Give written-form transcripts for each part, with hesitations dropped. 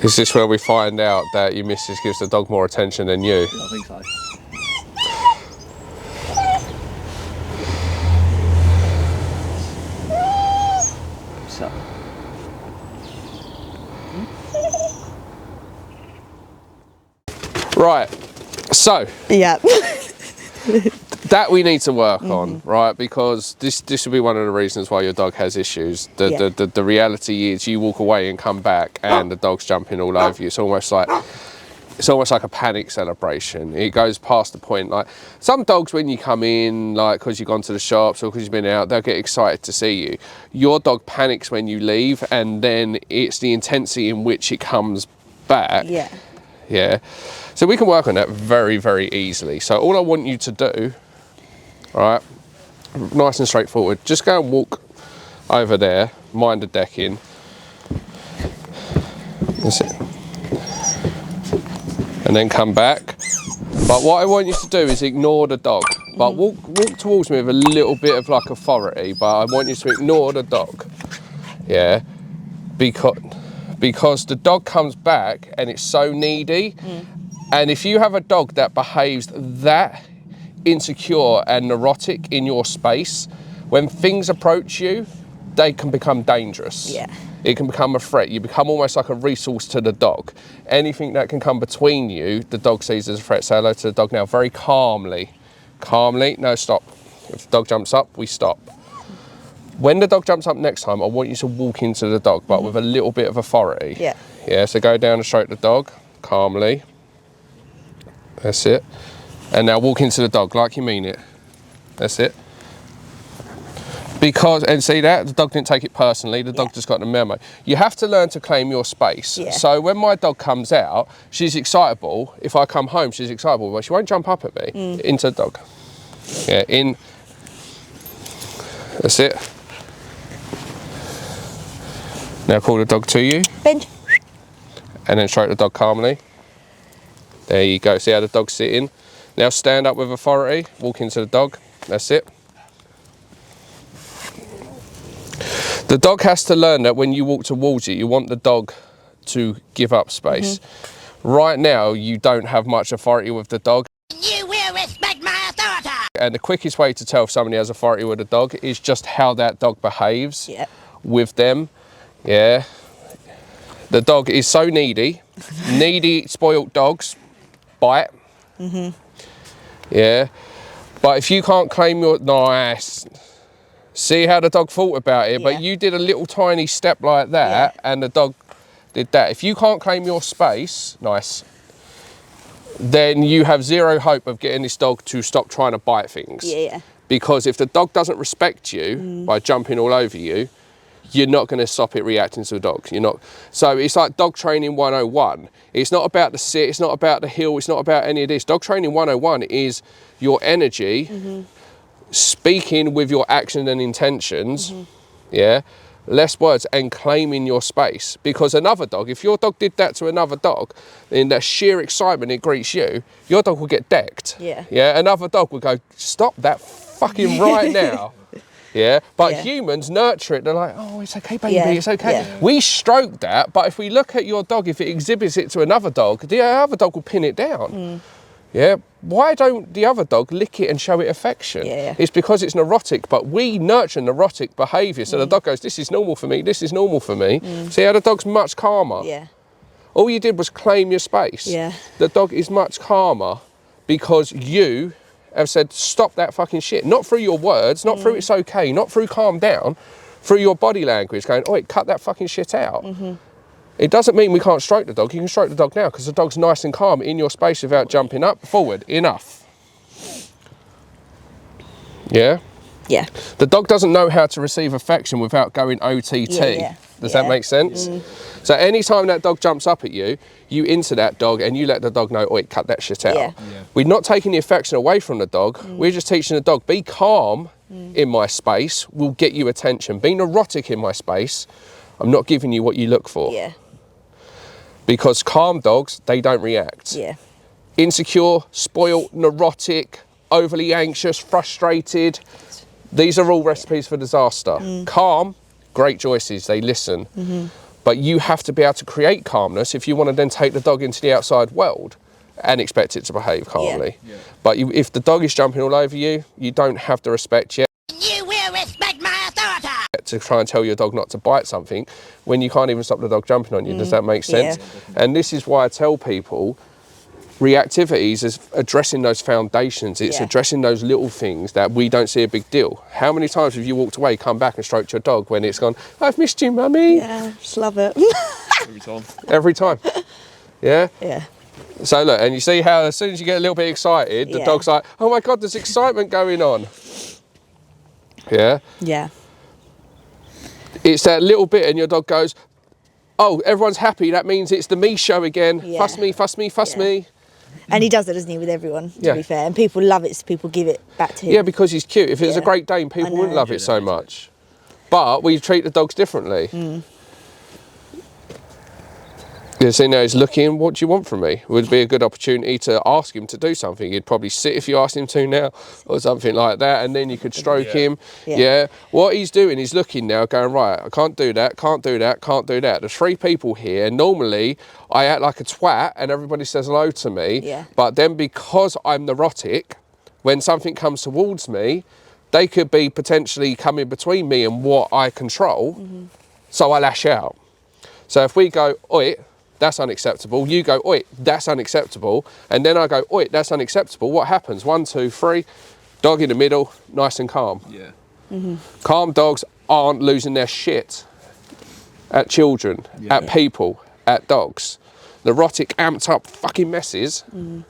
Is this where we find out that your missus gives the dog more attention than you? I think so. So. Right, so Yeah. that we need to work on, right? Because this will be one of the reasons why your dog has issues. The reality is you walk away and come back and the dog's jumping all over you. It's almost like a panic celebration. It goes past the point. Like some dogs, when you come in, like because you've gone to the shops or because you've been out, they'll get excited to see you. Your dog panics when you leave, and then it's the intensity in which it comes back. Yeah. Yeah. So we can work on that very, very easily. So all I want you to do, all right, nice and straightforward, just go and walk over there, mind the decking. That's it. And then come back. But what I want you to do is ignore the dog. But walk towards me with a little bit of like authority, but I want you to ignore the dog. Yeah. Because the dog comes back and it's so needy. And if you have a dog that behaves that insecure and neurotic in your space, when things approach you, they can become dangerous. Yeah. It can become a threat. You become almost like a resource to the dog. Anything that can come between you, the dog sees as a threat. Say hello to the dog now, very calmly. Calmly, no, stop. If the dog jumps up, we stop. When the dog jumps up next time, I want you to walk into the dog, but with a little bit of authority. Yeah. Yeah, so go down and stroke the dog, calmly. That's it. And now walk into the dog like you mean it. That's it. Because, and see that? The dog didn't take it personally, the dog just got the memo. You have to learn to claim your space. Yeah. So when my dog comes out, she's excitable. If I come home, she's excitable, but she won't jump up at me. Into the dog. Yeah, in. That's it. Now call the dog to you. Bench. And then stroke the dog calmly. There you go, see how the dog's sitting? Now stand up with authority, walk into the dog, that's it. The dog has to learn that when you walk towards it, you want the dog to give up space. Right now, you don't have much authority with the dog. You will respect my authority. And the quickest way to tell if somebody has authority with a dog is just how that dog behaves with them. Yeah. The dog is so needy. Needy, spoilt dogs bite. Yeah. But if you can't claim your... Nice. See how the dog thought about it, but you did a little tiny step like that and the dog did that. If you can't claim your space, nice, then you have zero hope of getting this dog to stop trying to bite things. Yeah. Because if the dog doesn't respect you by jumping all over you, you're not going to stop it reacting to the dog. You're not. So it's like dog training 101. It's not about the sit, it's not about the heel, it's not about any of this. Dog training 101 is your energy, speaking with your action and intentions, yeah, less words, and claiming your space. Because another dog, if your dog did that to another dog, in that sheer excitement it greets you, your dog will get decked. Yeah, another dog will go, stop that fucking right now. Yeah, but humans nurture it. They're like, oh, it's okay, baby, it's okay. We stroke that, but if we look at your dog, if it exhibits it to another dog, the other dog will pin it down. Yeah, why don't the other dog lick it and show it affection? It's because it's neurotic, but we nurture neurotic behaviour. So the dog goes, this is normal for me, this is normal for me. See how the dog's much calmer? All you did was claim your space. The dog is much calmer because you have said, stop that fucking shit. Not through your words, not through it's okay, not through calm down, through your body language going, oi, cut that fucking shit out. It doesn't mean we can't stroke the dog. You can stroke the dog now because the dog's nice and calm in your space without jumping up, forward, enough. Yeah? Yeah. The dog doesn't know how to receive affection without going OTT. Does that make sense? So anytime that dog jumps up at you, you into that dog and you let the dog know, oi, cut that shit out. We're not taking the affection away from the dog. We're just teaching the dog, be calm in my space, will get you attention. Be neurotic in my space, I'm not giving you what you look for. Because calm dogs, they don't react. Insecure, spoiled, neurotic, overly anxious, frustrated, these are all recipes for disaster. Calm, great choices, they listen. But you have to be able to create calmness if you want to then take the dog into the outside world and expect it to behave calmly. Yeah. But if the dog is jumping all over you, you don't have the respect yet You will respect my authority. to try and tell your dog not to bite something when you can't even stop the dog jumping on you. Does that make sense? Yeah. And this is why I tell people reactivities is addressing those foundations. It's addressing those little things that we don't see a big deal. How many times have you walked away, come back and stroked your dog when it's gone, I've missed you, mummy? Yeah, just love it. Every time. Every time. Yeah? Yeah. So look, and you see how as soon as you get a little bit excited, the dog's like, oh my God, there's excitement going on. Yeah? Yeah. It's that little bit and your dog goes, oh, everyone's happy, that means it's the me show again. Yeah. Fuss me, fuss me, fuss me. And he does it, doesn't he, with everyone, to Yeah. be fair. And people love it, so people give it back to him. Yeah, because he's cute. If it was a Yeah. Great Dane, people wouldn't love it so much. But we treat the dogs differently. You see, now he's looking, what do you want from me? Would be a good opportunity to ask him to do something. He'd probably sit if you asked him to now, or something like that, and then you could stroke him. Yeah. What he's doing, he's looking now, going, right, I can't do that, can't do that, can't do that. There's 3 people here. Normally, I act like a twat and everybody says hello to me. Yeah. But then because I'm neurotic, when something comes towards me, they could be potentially coming between me and what I control, so I lash out. So if we go, oi, that's unacceptable, you go, oi, that's unacceptable, and then I go, oi, that's unacceptable, what happens? 1, 2, 3, dog in the middle, nice and calm. Yeah. Calm dogs aren't losing their shit at children, at people, at dogs. Neurotic, amped up fucking messes,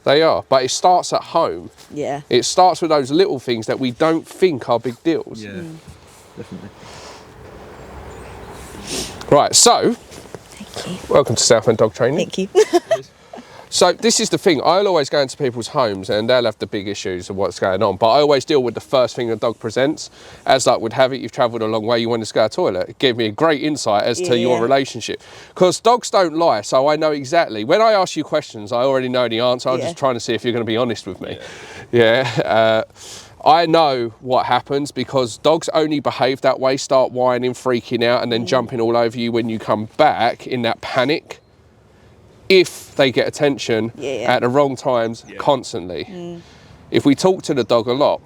they are. But it starts at home. Yeah. It starts with those little things that we don't think are big deals. Yeah. Definitely. Right, so, Thank you. welcome to Southend Dog Training. Thank you. So this is the thing, I'll always go into people's homes and they'll have the big issues of what's going on, but I always deal with the first thing the dog presents. As luck would have it, you've travelled a long way, you wanted to go to the toilet. It gave me a great insight as to your relationship. Because dogs don't lie, so I know exactly. When I ask you questions, I already know the answer. I'm just trying to see if you're going to be honest with me. I know what happens because dogs only behave that way, start whining, freaking out, and then jumping all over you when you come back in that panic. If they get attention at the wrong times constantly. If we talk to the dog a lot,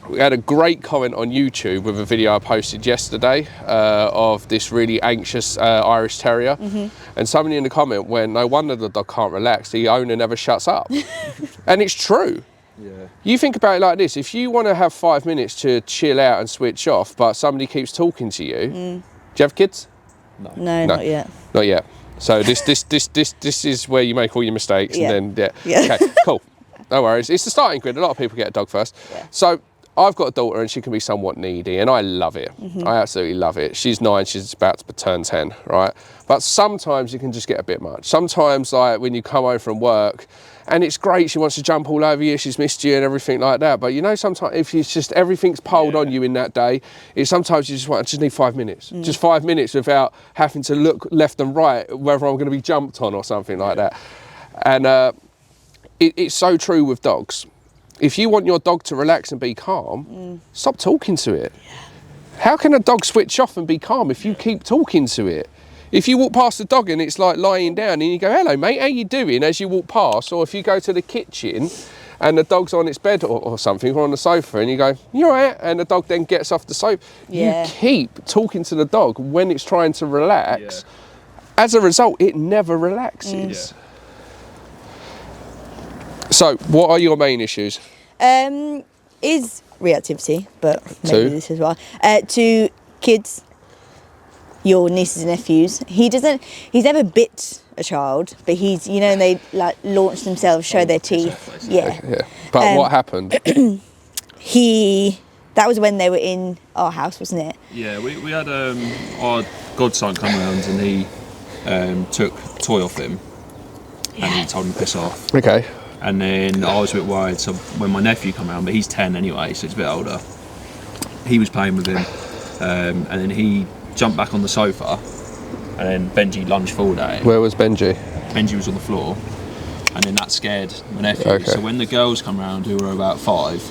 we had a great comment on YouTube with a video I posted yesterday of this really anxious Irish Terrier. And somebody in the comment went, no wonder the dog can't relax, the owner never shuts up. And it's true. Yeah. You think about it like this, if you want to have 5 minutes to chill out and switch off, but somebody keeps talking to you, do you have kids? No, not yet. Not yet. So this is where you make all your mistakes, and then okay, cool, no worries. It's the starting grid. A lot of people get a dog first. So I've got a daughter and she can be somewhat needy, and I love it. I absolutely love it. She's 9, she's about to turn 10, right? But sometimes you can just get a bit much. Sometimes, like when you come home from work, and it's great, she wants to jump all over you, she's missed you and everything like that. But you know, sometimes if it's just everything's piled on you in that day, it's sometimes you just need 5 minutes. Just 5 minutes without having to look left and right, whether I'm going to be jumped on or something like that. And it's so true with dogs. If you want your dog to relax and be calm, stop talking to it. How can a dog switch off and be calm if you keep talking to it? If you walk past the dog and it's like lying down and you go, hello mate, how you doing, as you walk past, or if you go to the kitchen and the dog's on its bed or something, or on the sofa, and you go, you all right? And the dog then gets off the sofa. You keep talking to the dog when it's trying to relax. As a result, it never relaxes. So what are your main issues? Is reactivity, but maybe this as well. To kids, your nieces and nephews. He's never bit a child, but he's, you know, and they like launch themselves, show their teeth. But what happened? That was when they were in our house, wasn't it? Yeah, we had our godson come around and he took a toy off him and he told him to piss off. Okay. And then I was a bit worried, so when my nephew came around, but he's 10 anyway, so he's a bit older, he was playing with him, and then he jumped back on the sofa, and then Benji lunged forward at him. Where was Benji? Benji was on the floor, and then that scared my nephew. So when the girls come around, who were about 5,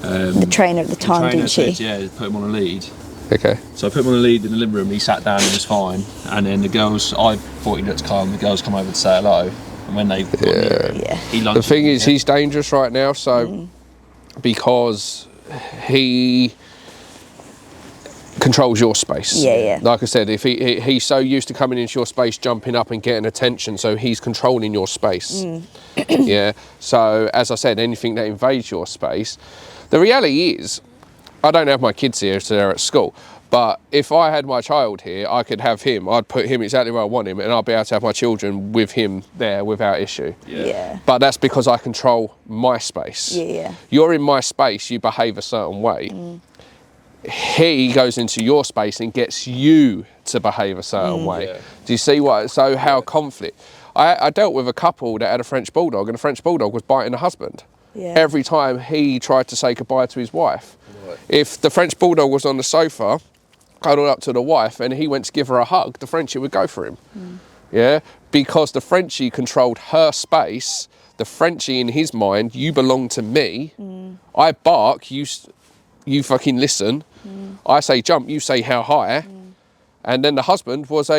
The trainer at the time, didn't she? Said, yeah, put him on a lead, Okay. So I put him on the lead in the living room. He sat down and was fine. And then the girls, I thought he looked calm. The girls come over to say hello. And when they got near him, he lunged. The thing is, he's dangerous right now. So because he controls your space. Yeah. Like I said, if he's so used to coming into your space, jumping up and getting attention, so he's controlling your space. Yeah. So as I said, anything that invades your space, the reality is, I don't have my kids here, so they're at school. But if I had my child here, I could have him. I'd put him exactly where I want him, and I'd be able to have my children with him there without issue. Yeah. But that's because I control my space. Yeah. You're in my space, you behave a certain way. He goes into your space and gets you to behave a certain way. Yeah. Do you see what? So how conflict? I dealt with a couple that had a French bulldog, and the French bulldog was biting the husband. Yeah. Every time he tried to say goodbye to his wife. If the French bulldog was on the sofa, cuddled up to the wife, and he went to give her a hug, the Frenchie would go for him. Yeah, because the Frenchie controlled her space. The Frenchie, in his mind, you belong to me. I bark, you fucking listen. I say jump, you say how high. And then the husband was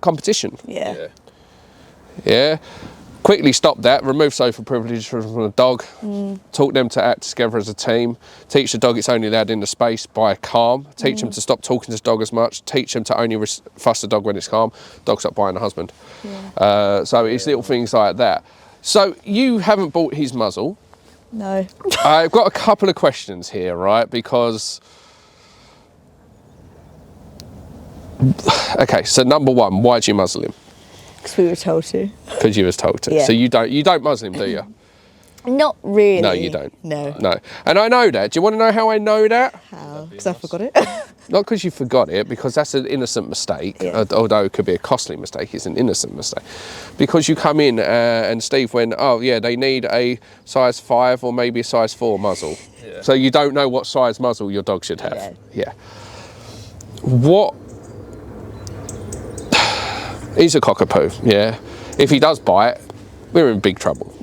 competition. Yeah. Quickly stop that, remove social privilege from the dog, taught them to act together as a team, teach the dog it's only allowed in the space by calm, teach them to stop talking to the dog as much, teach them to only fuss the dog when it's calm, dog stop biting the husband. So it's little things like that. So you haven't bought his muzzle. No. I've got a couple of questions here, right? Because, okay, so number one, why'd you muzzle him? Because we were told to. Because you was told to. Yeah. So you don't muzzle him, do you? Not really. No, you don't. No. And I know that. Do you want to know how I know that? How? Because I forgot it. Not because you forgot it, because that's an innocent mistake. Although it could be a costly mistake, it's an innocent mistake. Because you come in and Steve went, oh yeah, they need a size 5 or maybe a size 4 muzzle. So you don't know what size muzzle your dog should have. Yeah. What? He's a cockapoo, yeah. If he does bite, we're in big trouble.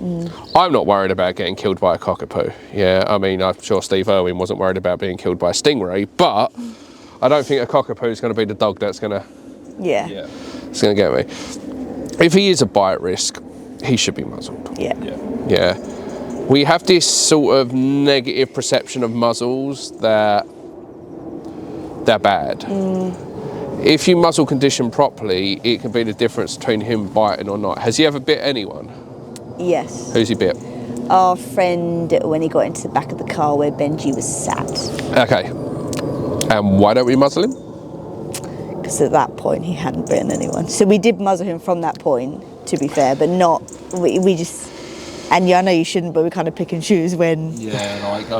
I'm not worried about getting killed by a cockapoo. Yeah, I mean, I'm sure Steve Irwin wasn't worried about being killed by a stingray, but I don't think a cockapoo is going to be the dog that's going to it's going to get me. If he is a bite risk, he should be muzzled. Yeah. We have this sort of negative perception of muzzles that they're bad. If you muzzle condition properly, it can be the difference between him biting or not. Has he ever bit anyone? Yes. Who's he bit? Our friend, when he got into the back of the car where Benji was sat. Okay. And why don't we muzzle him? Because at that point he hadn't bitten anyone. So we did muzzle him from that point, to be fair, but not, we just, and yeah, I know you shouldn't, but we kind of pick and choose when. Yeah, like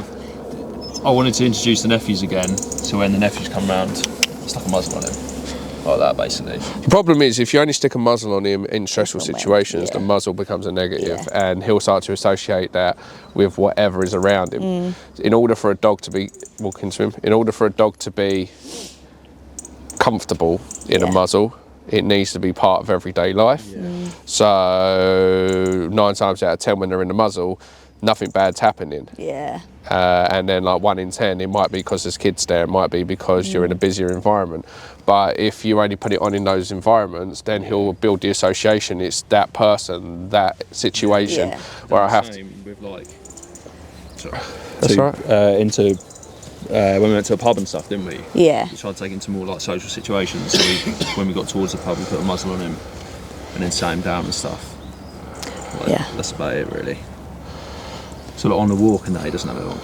I wanted to introduce the nephews again, so when the nephews come round, stuck a muzzle on him. Like that, basically. The problem is, if you only stick a muzzle on him in stressful situations, the muzzle becomes a negative, and he'll start to associate that with whatever is around him. In order for a dog to be, in order for a dog to be comfortable in a muzzle, it needs to be part of everyday life. So 9 times out of 10 when they're in the muzzle, nothing bad's happening. And then like 1 in 10, it might be because there's kids there, it might be because you're in a busier environment. But if you only put it on in those environments, then he'll build the association. It's that person, that situation, where I have to. With like, That's right. Into when we went to a pub and stuff, didn't we? Yeah. We tried to take him to more like social situations. So when we got towards the pub, we put a muzzle on him and then sat him down and stuff. Like, that's about it, really. So like on the walk and that, he doesn't have it on.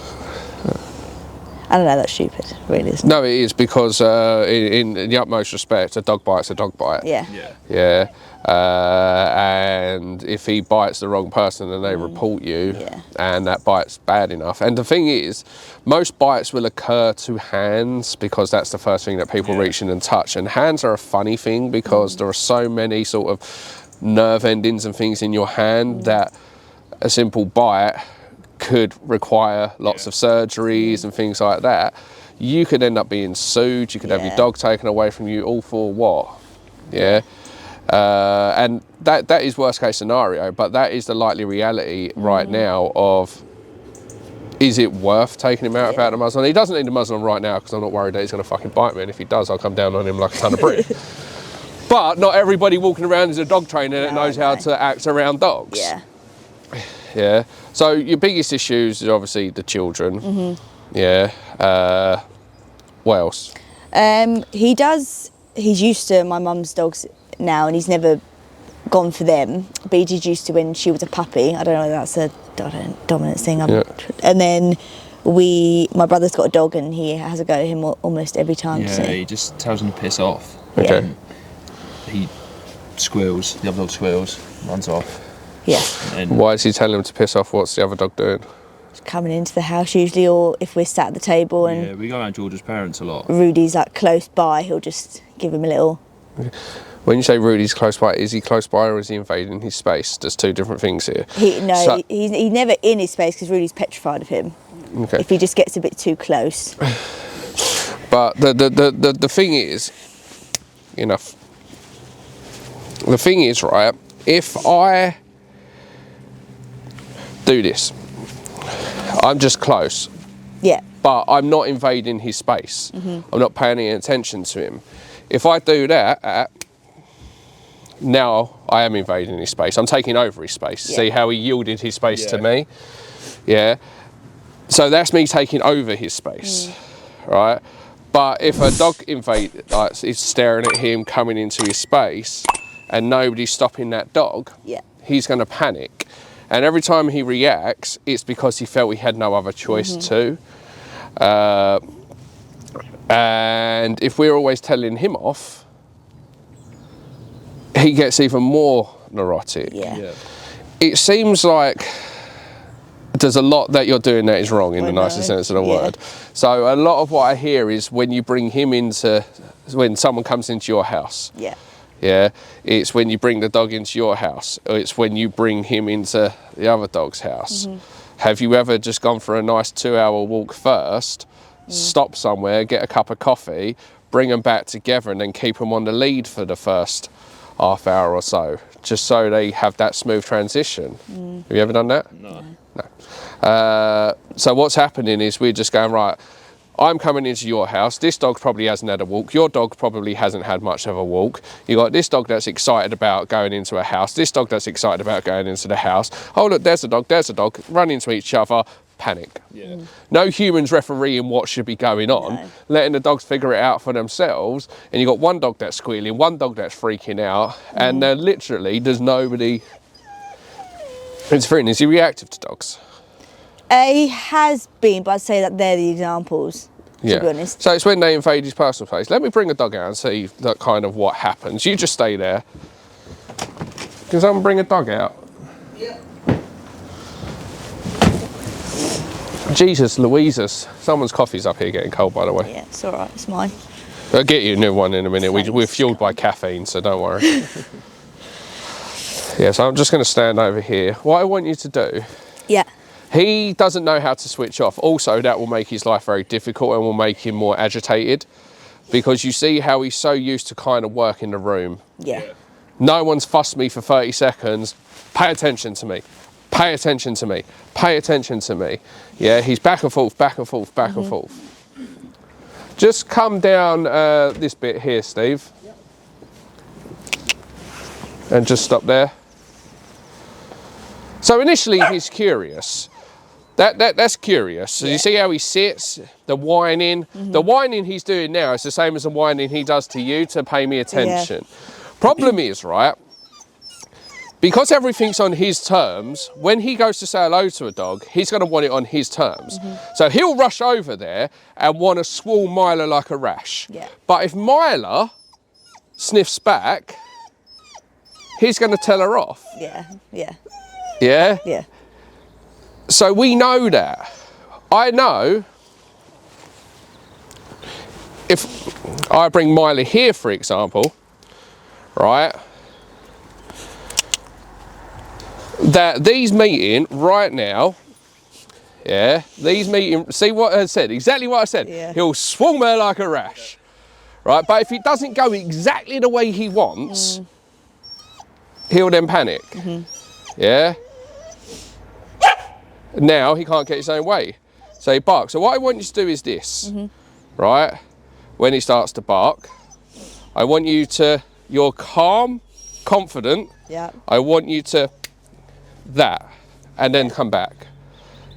I don't know, that's stupid, really, isn't it? No, it is, because in the utmost respect, a dog bite's a dog bite. Yeah. And if he bites the wrong person and they report you, and that bite's bad enough. And the thing is, most bites will occur to hands, because that's the first thing that people reach in and touch. And hands are a funny thing, because there are so many sort of nerve endings and things in your hand that a simple bite could require lots of surgeries and things like that. You could end up being sued, you could have your dog taken away from you, all for what? And that is worst case scenario, but that is the likely reality right now of is it worth taking him out without the muzzle on? He doesn't need the muzzle on right now because I'm not worried that he's going to fucking bite me, and if he does, I'll come down on him like a ton of brick. But not everybody walking around is a dog trainer that knows how to act around dogs. Yeah. Yeah. So your biggest issues is obviously the children. Yeah. What else? He's used to my mum's dogs now, and he's never gone for them, but he did used to when she was a puppy. I don't know if that's a dominant thing. And then my brother's got a dog, and he has a go at him almost every time. Yeah, he just tells him to piss off. Okay. He squeals, the other dog squeals, runs off. Yeah. And Why is he telling him to piss off? What's the other dog doing? Coming into the house usually, or if we're sat at the table and yeah, we go around George's parents a lot. Rudy's like close by, he'll just give him a little. When you say Rudy's close by, is he close by or is he invading his space? There's two different things here. He's never in his space because Rudy's petrified of him. Okay. If he just gets a bit too close. But the thing is, enough. The thing is, right, if I do this, I'm just close. Yeah. But I'm not invading his space. I'm not paying any attention to him. If I do that, now I am invading his space. I'm taking over his space. Yeah. See how he yielded his space to me? Yeah. So that's me taking over his space, right? But if a dog is staring at him, coming into his space, and nobody's stopping that dog, he's going to panic. And every time he reacts, it's because he felt he had no other choice to. And if we're always telling him off, he gets even more neurotic. Yeah. It seems like there's a lot that you're doing that is wrong in the nicest sense of the word. So a lot of what I hear is when you bring him when someone comes into your house. Yeah, it's when you bring the dog into your house, or it's when you bring him into the other dog's house. Have you ever just gone for a nice 2-hour walk first, stop somewhere, get a cup of coffee, bring them back together, and then keep them on the lead for the first half hour or so, just so they have that smooth transition? Have you ever done that? No. So what's happening is we're just going, right, I'm coming into your house. This dog probably hasn't had a walk. Your dog probably hasn't had much of a walk. You got this dog that's excited about going into a house. This dog that's excited about going into the house. Oh, look, there's a dog, run into each other, panic. No humans refereeing what should be going on, letting the dogs figure it out for themselves. And you got one dog that's squealing, one dog that's freaking out, and there's nobody interfering. Is he reactive to dogs? He has been, but I'd say that they're the examples, to be honest. So it's when they invade his personal space. Let me bring a dog out and see that kind of what happens. You just stay there. Can someone bring a dog out? Yeah. Jesus Louises. Someone's coffee's up here getting cold, by the way. Yeah, it's all right. It's mine. I'll get you a new one in a minute. We're fueled by caffeine, so don't worry. Yeah, so I'm just going to stand over here. What I want you to do... Yeah. He doesn't know how to switch off. Also, that will make his life very difficult and will make him more agitated, because you see how he's so used to kind of work in the room. Yeah. No one's fussed me for 30 seconds. Pay attention to me. Pay attention to me. Pay attention to me. Yeah, he's back and forth, back and forth, back and forth. Just come down this bit here, Steve. Yep. And just stop there. So initially he's curious. That's curious. So you see how he sits, the whining. The whining he's doing now is the same as the whining he does to you to pay me attention. Problem is, right, because everything's on his terms, when he goes to say hello to a dog, he's going to want it on his terms. So he'll rush over there and want to swall Myla like a rash. But if Myla sniffs back, he's going to tell her off. Yeah? So we know that. I know if I bring Myla here, for example, right, that these meeting right now, these meeting, see what I said, exactly what I said. He'll swarm her like a rash, right? But if it doesn't go exactly the way he wants, he'll then panic. Yeah? Now he can't get his own way. So he barks. So what I want you to do is this, right? When he starts to bark, I want you to, you're calm, confident. Yeah. I want you to, that, and then come back,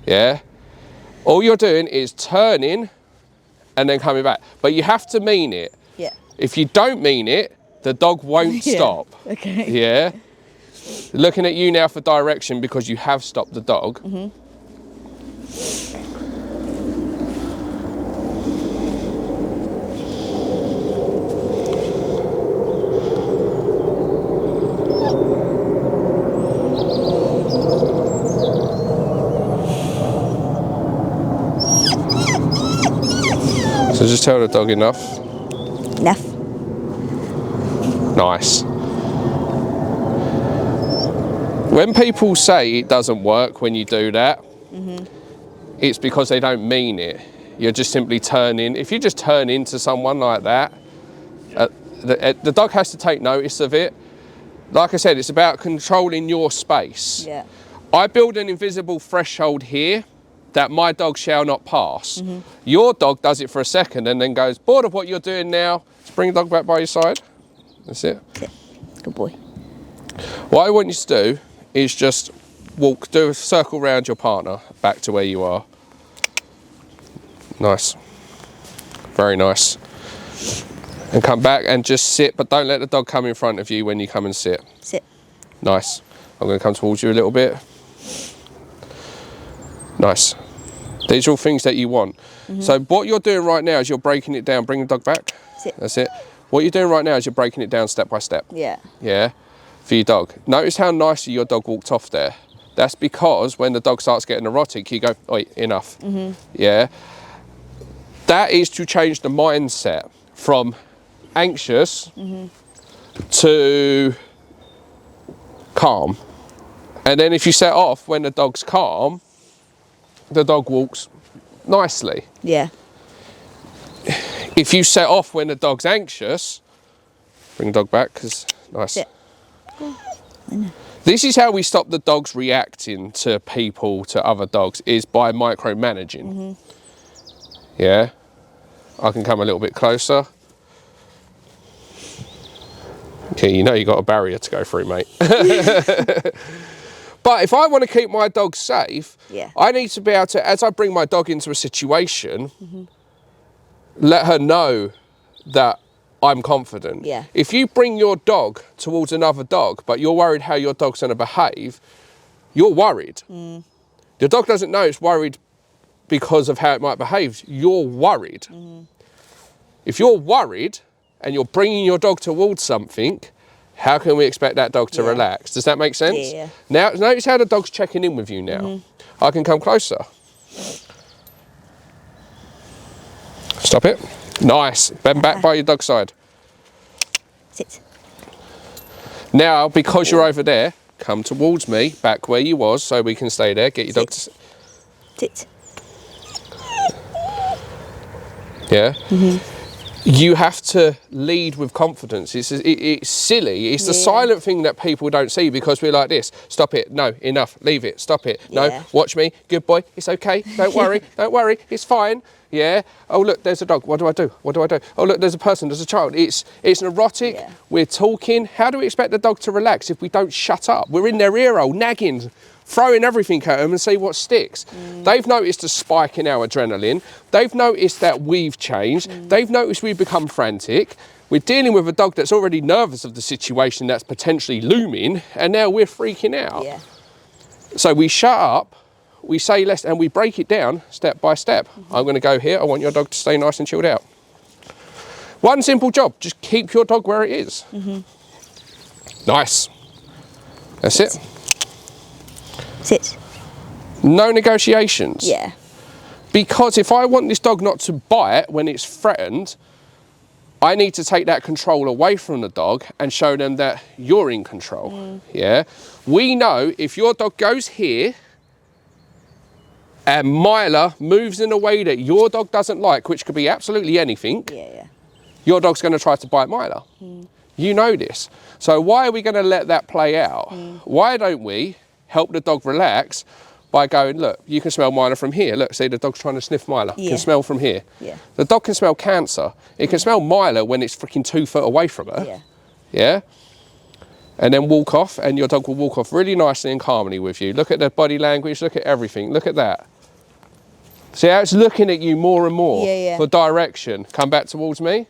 yeah? All you're doing is turning and then coming back. But you have to mean it. Yeah. If you don't mean it, the dog won't Yeah. stop. Okay. Yeah? Looking at you now for direction because you have stopped the dog. So just tell the dog enough. Enough. Nice. When people say it doesn't work when you do that, it's because they don't mean it. You're just simply turning. If you just turn into someone like that, the dog has to take notice of it. Like I said, it's about controlling your space. Yeah. I build an invisible threshold here that my dog shall not pass. Your dog does it for a second and then goes, bored of what you're doing now, just bring the dog back by your side. That's it. Good boy. What I want you to do is just walk, do a circle around your partner back to where you are. Nice. Very nice. And come back and just sit, but don't let the dog come in front of you when you come and sit. Sit. Nice. I'm going to come towards you a little bit. Nice. These are all things that you want. So what you're doing right now is you're breaking it down. Bring the dog back. Sit. That's it. What you're doing right now is you're breaking it down step by step. Yeah. Yeah, for your dog. Notice how nicely your dog walked off there. That's because when the dog starts getting erotic, you go, oi, enough. Yeah. That is to change the mindset from anxious to calm. And then if you set off when the dog's calm, the dog walks nicely. Yeah. If you set off when the dog's anxious, bring the dog back, because nice. Sit. This is how we stop the dogs reacting to people, to other dogs, is by micromanaging. Yeah. I can come a little bit closer. Okay, you know you got a barrier to go through, mate. But if I want to keep my dog safe, Yeah. I need to be able to, as I bring my dog into a situation, let her know that I'm confident. Yeah. If you bring your dog towards another dog, but you're worried how your dog's going to behave, you're worried. Your dog doesn't know it's worried because of how it might behave. You're worried. If you're worried and you're bringing your dog towards something, how can we expect that dog to relax? Does that make sense? Yeah. Now, notice how the dog's checking in with you now. I can come closer. Stop it. Nice. Bend back by your dog's side. Sit. Now, because you're over there, come towards me, back where you was, so we can stay there. Get your dog to... Sit. Yeah? You have to lead with confidence. It's silly. It's the silent thing that people don't see because we're like this. Stop it. No, enough. Leave it. Stop it. Yeah. No, watch me. Good boy. It's okay. Don't worry. Don't worry. It's fine. Yeah. Oh, look, there's a dog. What do I do? What do I do? Oh, look, there's a person. There's a child. It's neurotic. Yeah. We're talking. How do we expect the dog to relax if we don't shut up? We're in their ear hole, nagging, throwing everything at them and see what sticks. They've noticed a spike in our adrenaline. They've noticed that we've changed. They've noticed we've become frantic. We're dealing with a dog that's already nervous of the situation that's potentially looming, and now we're freaking out. Yeah. So we shut up, we say less, and we break it down step by step. I'm going to go here. I want your dog to stay nice and chilled out. One simple job, just keep your dog where it is. Nice. That's it. Sit. No negotiations. Yeah. Because if I want this dog not to bite when it's threatened, I need to take that control away from the dog and show them that you're in control. Yeah. We know if your dog goes here and Myla moves in a way that your dog doesn't like, which could be absolutely anything, Yeah. your dog's going to try to bite Myla. You know this. So why are we going to let that play out? Why don't we help the dog relax by going, look, you can smell Myla from here. Look, see the dog's trying to sniff Myla. You can smell from here. Yeah. The dog can smell cancer. It can smell Myla when it's freaking 2 foot away from her. Yeah. Yeah? And then walk off, and your dog will walk off really nicely and calmly with you. Look at the body language, look at everything, look at that. See how it's looking at you more and more for direction. Come back towards me.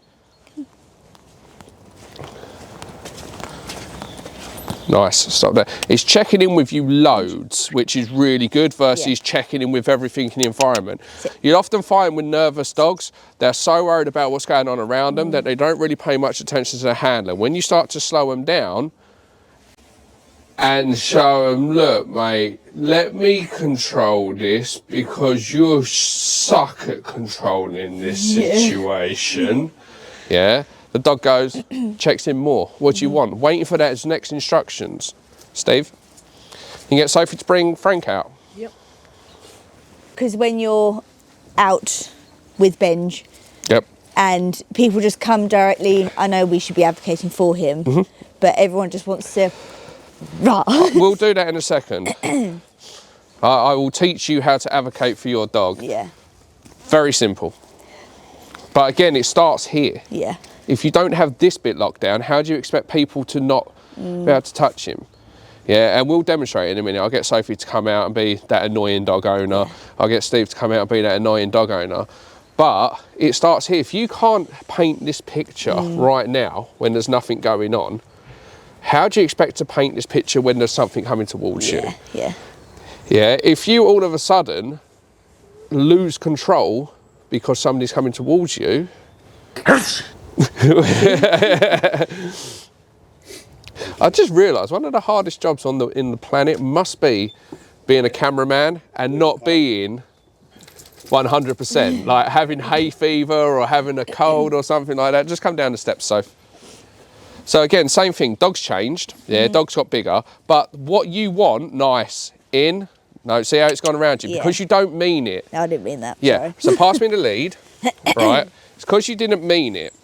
Nice, stop there. It's checking in with you loads, which is really good, versus checking in with everything in the environment. You'll often find with nervous dogs, they're so worried about what's going on around them that they don't really pay much attention to their handler. When you start to slow them down and show them, look, mate, let me control this because you suck at controlling this situation. Yeah. The dog goes, checks in more. What do you want? Waiting for that as next instructions. Steve, you can get Sophie to bring Frank out. Yep. Because when you're out with Benj, and people just come directly, I know we should be advocating for him, but everyone just wants to. We'll do that in a second. I will teach you how to advocate for your dog. Yeah. Very simple. But again, it starts here. Yeah. If you don't have this bit locked down, how do you expect people to not be able to touch him? Yeah, and we'll demonstrate in a minute. I'll get Sophie to come out and be that annoying dog owner. I'll get Steve to come out and be that annoying dog owner. But it starts here. If you can't paint this picture right now when there's nothing going on, how do you expect to paint this picture when there's something coming towards you? Yeah. Yeah, if you all of a sudden lose control because somebody's coming towards you, I just realised one of the hardest jobs in the planet must be being a cameraman and not being 100%, like having hay fever or having a cold or something like that. Just come down the steps, Soph. So again, same thing, dog's changed, dog's got bigger, but what you want, nice, in, no, see how it's gone around you, because you don't mean it. No, I didn't mean that, Yeah, sorry. so pass me the lead, right, it's because you didn't mean it.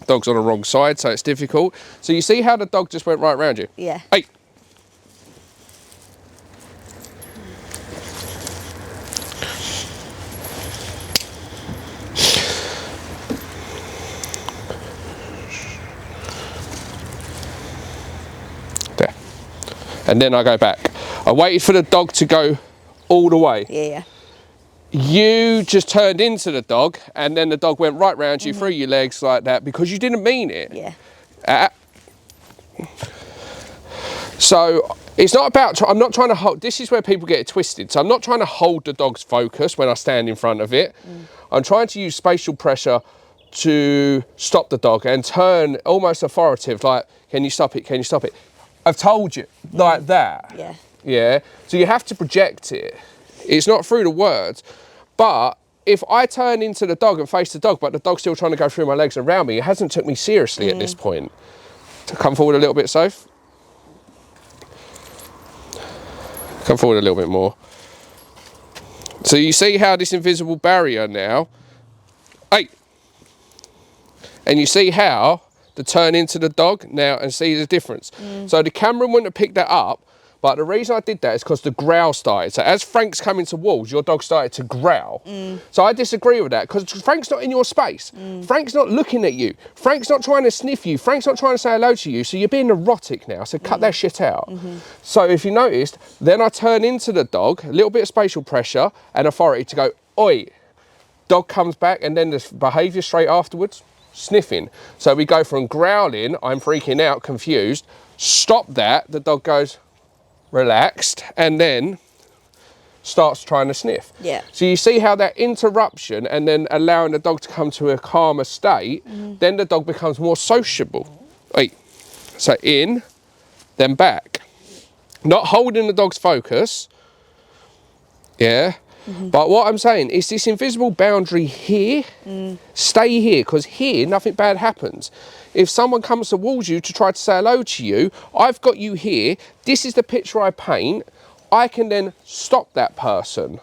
Dog's on the wrong side, so it's difficult. So you see how the dog just went right round you? Yeah. Hey. There. And then I go back. I waited for the dog to go all the way. Yeah. You just turned into the dog, and then the dog went right round you, through your legs like that, because you didn't mean it. Yeah. So it's not about, I'm not trying to hold, this is where people get it twisted. So I'm not trying to hold the dog's focus when I stand in front of it. I'm trying to use spatial pressure to stop the dog and turn almost authoritative, like, can you stop it, can you stop it? I've told you, like that. Yeah. Yeah, so you have to project it. It's not through the words, but if I turn into the dog and face the dog, but the dog's still trying to go through my legs and around me, it hasn't took me seriously at this point. To come forward a little bit, Soph. Come forward a little bit more. So you see how this invisible barrier now, hey, and you see how to turn into the dog now and see the difference. So the camera wouldn't have picked that up, but the reason I did that is because the growl started. So as Frank's coming towards, your dog started to growl. So I disagree with that, because Frank's not in your space. Frank's not looking at you. Frank's not trying to sniff you. Frank's not trying to say hello to you. So you're being neurotic now, so cut that shit out. So if you noticed, then I turn into the dog, a little bit of spatial pressure and authority to go, oi. Dog comes back, and then the behaviour straight afterwards, sniffing. So we go from growling, I'm freaking out, confused, stop that, the dog goes, relaxed, and then starts trying to sniff. Yeah. So you see how that interruption and then allowing the dog to come to a calmer state, then the dog becomes more sociable. Wait. So in, then back. Not holding the dog's focus. Yeah. But what I'm saying is this invisible boundary here, stay here, because here nothing bad happens. If someone comes towards you to try to say hello to you, I've got you here, this is the picture I paint, I can then stop that person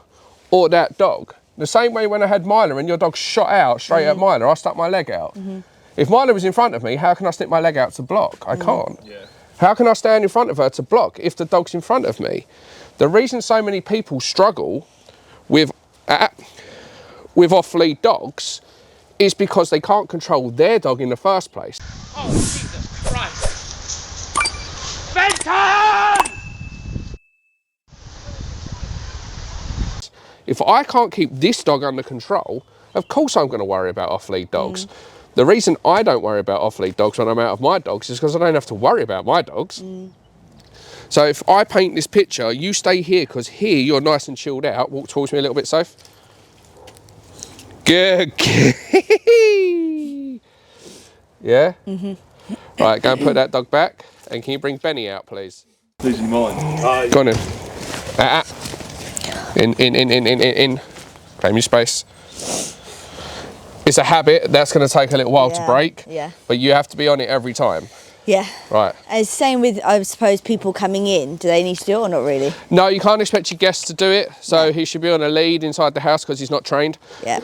or that dog. The same way when I had Myla and your dog shot out straight at Myla, I stuck my leg out. If Myla was in front of me, how can I stick my leg out to block? I can't. How can I stand in front of her to block if the dog's in front of me? The reason so many people struggle with off-lead dogs is because they can't control their dog in the first place. Oh, Jesus Christ! Benton! If I can't keep this dog under control, of course I'm going to worry about off-lead dogs. The reason I don't worry about off-lead dogs when I'm out of my dogs is because I don't have to worry about my dogs. So if I paint this picture, you stay here because here you're nice and chilled out. Walk towards me a little bit, Soph. Good. Yeah? Right, go and put that dog back. And can you bring Benny out, please? Losing your mind. Go on in. In. Claim your space. It's a habit that's going to take a little while to break. Yeah. But you have to be on it every time. Yeah. Right. It's the same with, I suppose, people coming in. Do they need to do it or not really? No, you can't expect your guests to do it. So he should be on a lead inside the house because he's not trained. Yeah.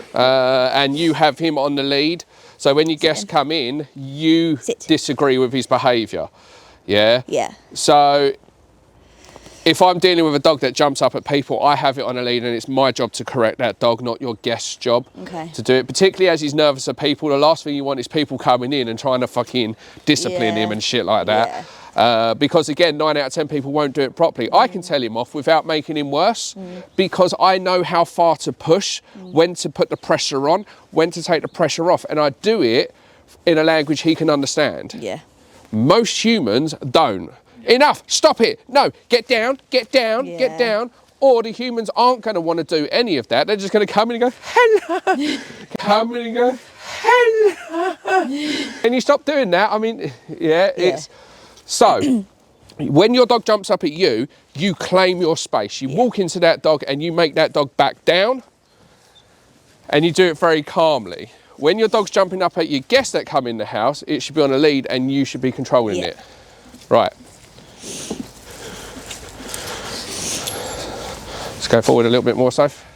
And you have him on the lead. So when your guests come in, you disagree with his behaviour. Yeah? Yeah. So if I'm dealing with a dog that jumps up at people, I have it on a lead and it's my job to correct that dog, not your guest's job to do it. Particularly as he's nervous at people, the last thing you want is people coming in and trying to fucking discipline him and shit like that. Because again, 9 out of 10 people won't do it properly. I can tell him off without making him worse because I know how far to push, when to put the pressure on, when to take the pressure off. And I do it in a language he can understand. Yeah. Most humans don't. Enough, stop it. No, get down, get down, get down. Or the humans aren't going to want to do any of that. They're just going to come in and go, hello. Come in and go, hello. And you stop doing that. I mean, it's... So, when your dog jumps up at you, you claim your space. You walk into that dog and you make that dog back down. And you do it very calmly. When your dog's jumping up at your guests that come in the house, it should be on a lead and you should be controlling it. Right. Let's go forward a little bit more, Soph.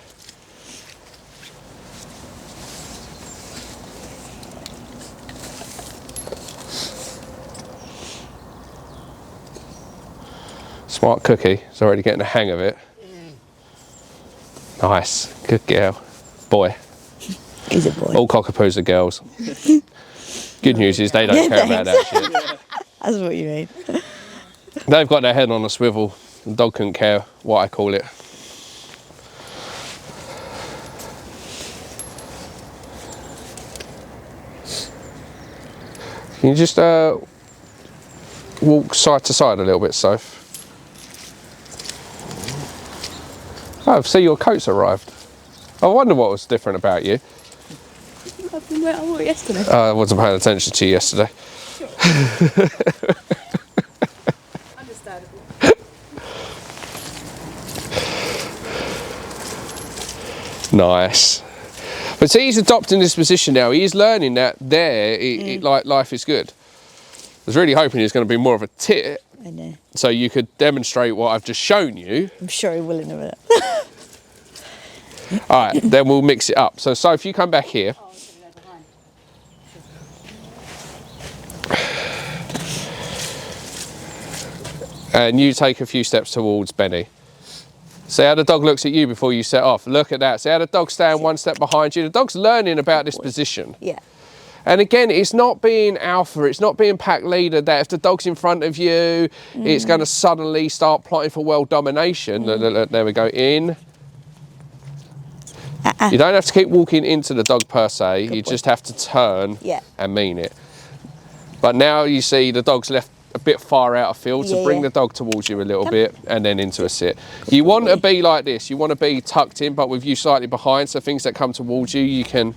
Smart cookie, he's already getting the hang of it. Nice, good girl. Boy. He's a boy. All cockapoos are girls. Good news is they don't care about that shit. That's what you mean. They've got their head on a swivel. The dog couldn't care what I call it. Can you just walk side to side a little bit, Soph? Oh, see, your coat's arrived. I wonder what was different about you. I've been waiting for it yesterday. I wasn't paying attention to you yesterday. Sure. Understandable. Nice. But see, he's adopting this position now. He is learning that like life is good. I was really hoping he was going to be more of a tit. I know. So you could demonstrate what I've just shown you. I'm sure he will in a minute. All right, then we'll mix it up. So if you come back here. And you take a few steps towards Benny. See how the dog looks at you before you set off. Look at that. See how the dog's staying one step behind you. The dog's learning about this position. Yeah. And again, it's not being alpha, it's not being pack leader that if the dog's in front of you, it's going to suddenly start plotting for world domination. There we go, in. You don't have to keep walking into the dog per se, you just have to turn and mean it. But now you see the dog's left a bit far out of field, so bring the dog towards you a little bit and then into a sit. You want to be like this, you want to be tucked in but with you slightly behind, so things that come towards you, you can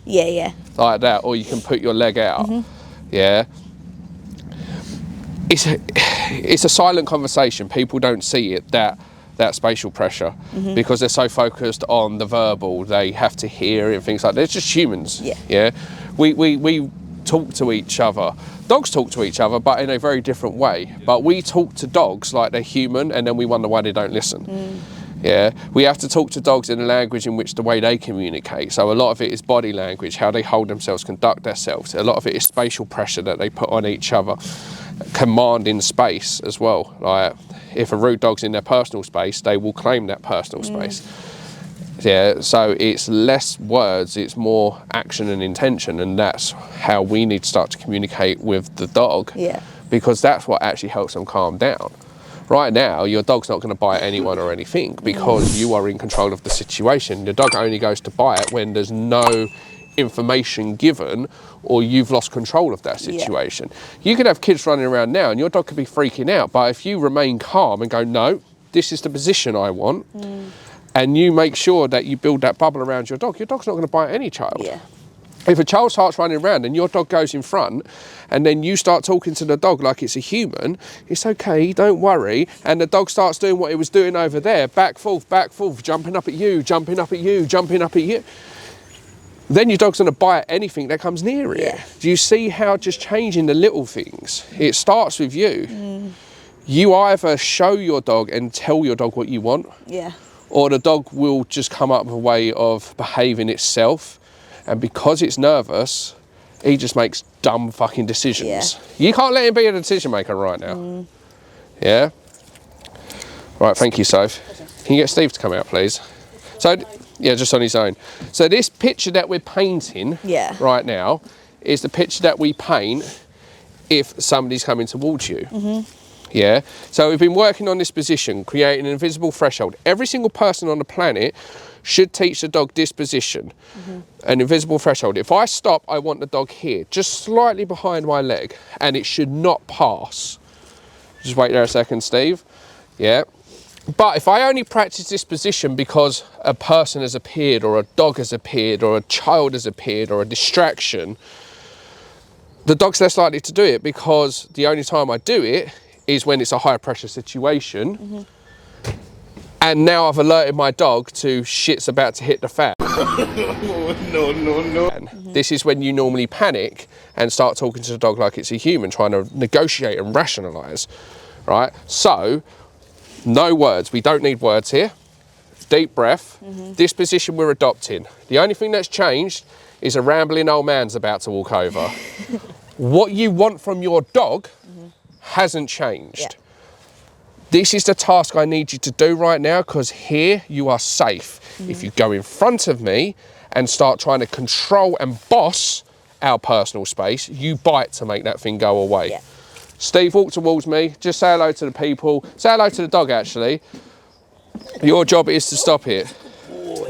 like that, or you can put your leg out. Yeah. It's a silent conversation. People don't see it, that spatial pressure, because they're so focused on the verbal, they have to hear it and things like that. They're just humans. Yeah. We talk to each other. Dogs talk to each other, but in a very different way. But we talk to dogs like they're human, and then we wonder why they don't listen. Yeah, we have to talk to dogs in a language in which the way they communicate. So a lot of it is body language, how they hold themselves, conduct themselves. A lot of it is spatial pressure that they put on each other, commanding space as well. Like If a rude dog's in their personal space, they will claim that personal space. Yeah, so it's less words, it's more action and intention, and that's how we need to start to communicate with the dog. Yeah. Because that's what actually helps them calm down. Right now, your dog's not going to bite anyone or anything because you are in control of the situation. The dog only goes to bite when there's no information given or you've lost control of that situation. You could have kids running around now and your dog could be freaking out, but if you remain calm and go, no, this is the position I want, and you make sure that you build that bubble around your dog's not going to bite any child. Yeah. If a child starts running around and your dog goes in front and then you start talking to the dog like it's a human, it's okay, don't worry, and the dog starts doing what it was doing over there, back, forth, jumping up at you, jumping up at you, jumping up at you, then your dog's going to bite anything that comes near it. Yeah. Do you see how just changing the little things, it starts with you. You either show your dog and tell your dog what you want, or the dog will just come up with a way of behaving itself, and because it's nervous, he just makes dumb fucking decisions. You can't let him be a decision maker right now. Yeah? Right, thank you, Soph. Can you get Steve to come out, please? So, yeah, just on his own. So this picture that we're painting right now is the picture that we paint if somebody's coming towards you. Yeah, so we've been working on this position, creating an invisible threshold. Every single person on the planet should teach the dog this position, an invisible threshold. If I stop, I want the dog here, just slightly behind my leg, and it should not pass. Just wait there a second, Steve. Yeah. But if I only practice this position because a person has appeared, or a dog has appeared, or a child has appeared, or a distraction, the dog's less likely to do it, because the only time I do it is when it's a high pressure situation. And now I've alerted my dog to shit's about to hit the fan. No. This is when you normally panic and start talking to the dog like it's a human, trying to negotiate and rationalise, right? So, no words. We don't need words here. Deep breath. This position we're adopting. The only thing that's changed is a rambling old man's about to walk over. What you want from your dog hasn't changed. This is the task I need you to do right now, because here you are safe. If you go in front of me and start trying to control and boss our personal space, you bite to make that thing go away. Steve, walk towards me, just say hello to the people, say hello to the dog actually. Your job is to stop it. No.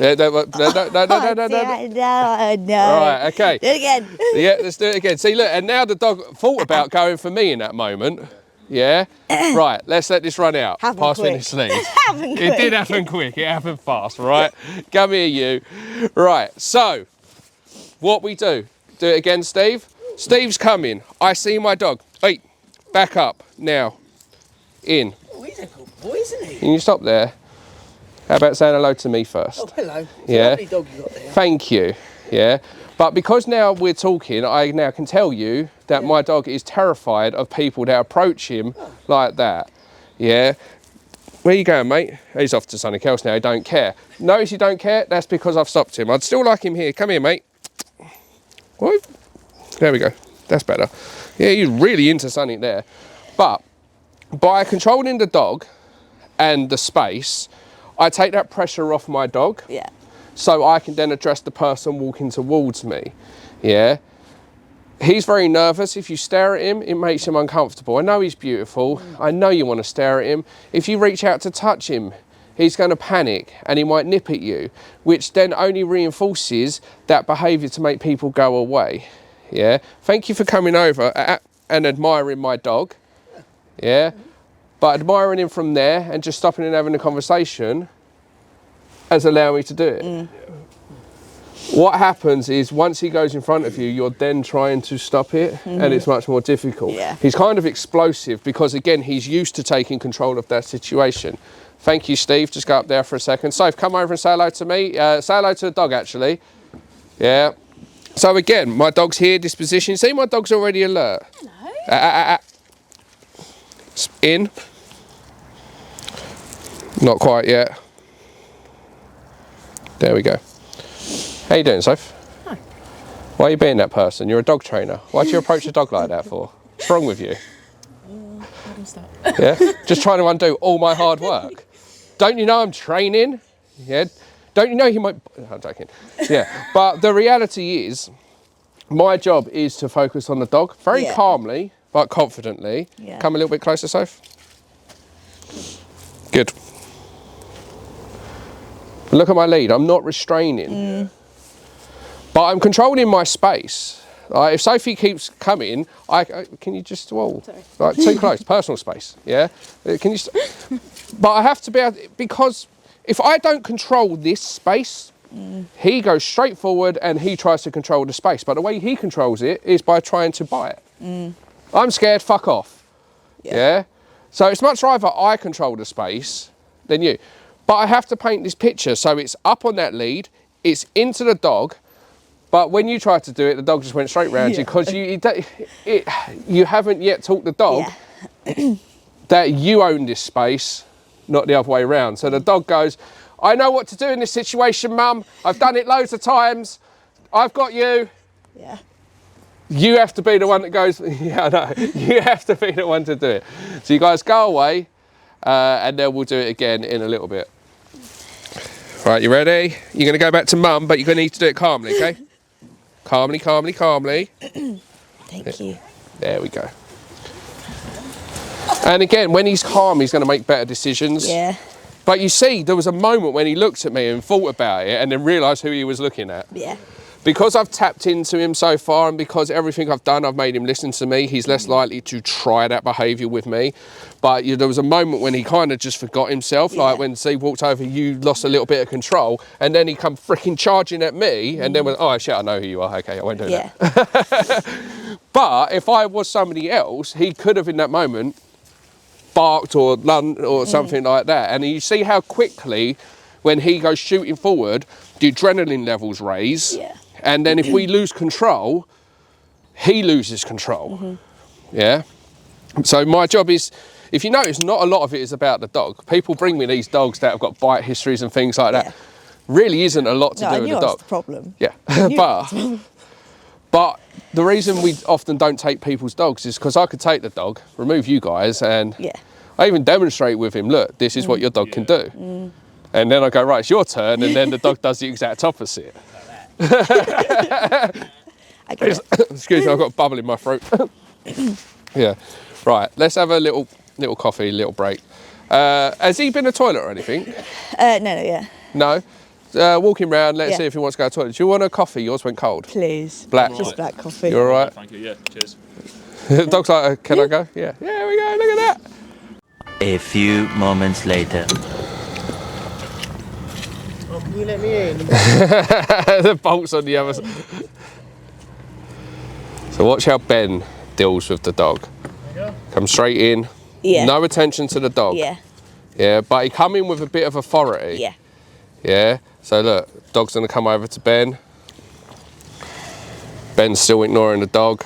Right, okay. Do it again. Yeah, let's do it again. See, look, and now the dog thought about going for me in that moment. Yeah? Right, let's let this run out. Pass me the sleeves. It did happen quick, it happened fast, right? Come here, you. Right, so, what we do it again, Steve. Steve's coming. I see my dog. Wait, back up, now. In. Oh, he's a good boy, isn't he? Can you stop there? How about saying hello to me first? Oh, hello. It's Yeah. a lovely dog you got there. Thank you. Yeah. But because now we're talking, I now can tell you that my dog is terrified of people that approach him like that. Yeah. Where you going, mate? He's off to something else now. He don't care. Notice he don't care? That's because I've stopped him. I'd still like him here. Come here, mate. What? There we go. That's better. Yeah, he's really into something there. But by controlling the dog and the space, I take that pressure off my dog. Yeah. So I can then address the person walking towards me. Yeah. He's very nervous. If you stare at him, it makes him uncomfortable. I know he's beautiful. I know you want to stare at him. If you reach out to touch him, he's going to panic and he might nip at you, which then only reinforces that behaviour to make people go away. Yeah. Thank you for coming over and admiring my dog. Yeah. But admiring him from there and just stopping and having a conversation has allowed me to do it. What happens is once he goes in front of you, you're then trying to stop it, and it's much more difficult. Yeah. He's kind of explosive because, again, he's used to taking control of that situation. Thank you, Steve. Just go up there for a second. So, come over and say hello to me. Say hello to the dog, actually. Yeah. So, again, my dog's here, this position. See, my dog's already alert. Hello. In. Not quite yet. There we go. How you doing, Soph? Hi. Why are you being that person? You're a dog trainer. Why do you approach a dog like that for? What's wrong with you? stop. Yeah, just trying to undo all my hard work. Don't you know I'm training? Yeah. Don't you know he might? I'm joking. Yeah, but the reality is, my job is to focus on the dog very calmly but confidently. Yeah. Come a little bit closer, Soph. Good. Look at my lead. I'm not restraining, but I'm controlling my space. If Sophie keeps coming, can you just like too close, personal space. Yeah, can you? But I have to be able because if I don't control this space, he goes straight forward and he tries to control the space. But the way he controls it is by trying to bite. I'm scared. Fuck off. Yeah. So it's much rather I control the space than you. But I have to paint this picture so it's up on that lead, it's into the dog. But when you tried to do it, the dog just went straight round you because you haven't yet taught the dog that you own this space, not the other way around. So the dog goes, I know what to do in this situation, Mum. I've done it loads of times. I've got you. Yeah. You have to be the one that goes, yeah, I know. You have to be the one to do it. So you guys go away and then we'll do it again in a little bit. Right, you ready? You're going to go back to Mum, but you're going to need to do it calmly, okay? Calmly, calmly, calmly. Thank you. There we go. And again, when he's calm, he's going to make better decisions. Yeah. But you see, there was a moment when he looked at me and thought about it and then realised who he was looking at. Yeah. Because I've tapped into him so far and because everything I've done, I've made him listen to me, he's less likely to try that behaviour with me. But there was a moment when he kind of just forgot himself, like when Steve walked over, you lost a little bit of control, and then he come freaking charging at me, and then went, oh shit, I know who you are, okay, I won't do that. But if I was somebody else, he could have in that moment barked or lunged or something like that. And you see how quickly, when he goes shooting forward, the adrenaline levels raise. Yeah. And then if we lose control, he loses control. Yeah. So my job is, if you notice, not a lot of it is about the dog. People bring me these dogs that have got bite histories and things like that. Really isn't a lot to do with the dog. The problem. Yeah. But the reason we often don't take people's dogs is because I could take the dog, remove you guys, and I even demonstrate with him, look, this is what your dog can do. And then I go, right, it's your turn, and then the dog does the exact opposite. Excuse me, I've got a bubble in my throat. Yeah. Right, let's have a little coffee, little break. Has he been to the toilet or anything? No. No? Walking round, let's see if he wants to go to the toilet. Do you want a coffee? Yours went cold. Please. Black. Just black coffee. You all right? Thank you, yeah, cheers. The dog's like, can I go? Yeah. Yeah, we go, look at that. A few moments later. Oh, can you let me in? The bolt's on the other side. So watch how Ben deals with the dog. Come straight in. Yeah. No attention to the dog. Yeah. Yeah, but he come in with a bit of authority. Yeah. Yeah. So look, dog's gonna come over to Ben. Ben's still ignoring the dog.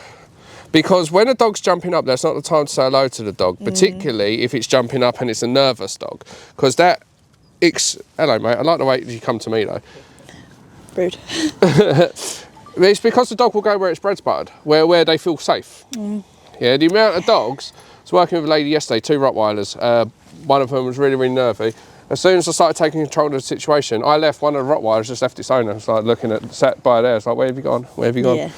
Because when a dog's jumping up, that's not the time to say hello to the dog, particularly if it's jumping up and it's a nervous dog. Because hello mate, I like the way you come to me though. Rude. It's because the dog will go where its bread's buttered, where they feel safe. Yeah, the amount of dogs, I was working with a lady yesterday, 2 Rottweilers, one of them was really, really nervy. As soon as I started taking control of the situation, I left, one of the Rottweilers just left its owner, it's like sat by there, it's like, where have you gone, where have you gone? Yeah.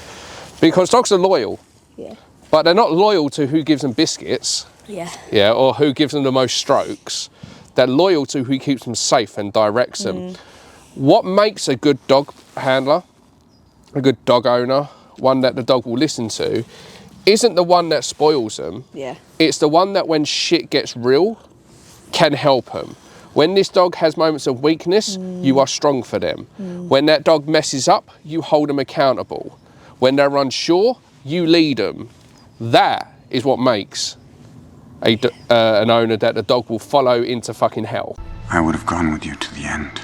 Because dogs are loyal. Yeah. But they're not loyal to who gives them biscuits, Yeah. or who gives them the most strokes. They're loyal to who keeps them safe and directs them. What makes a good dog handler, a good dog owner, one that the dog will listen to, isn't the one that spoils them. Yeah. It's the one that when shit gets real, can help them. When this dog has moments of weakness, you are strong for them. When that dog messes up, you hold them accountable. When they're unsure, you lead them. That is what makes an owner that the dog will follow into fucking hell. I would have gone with you to the end.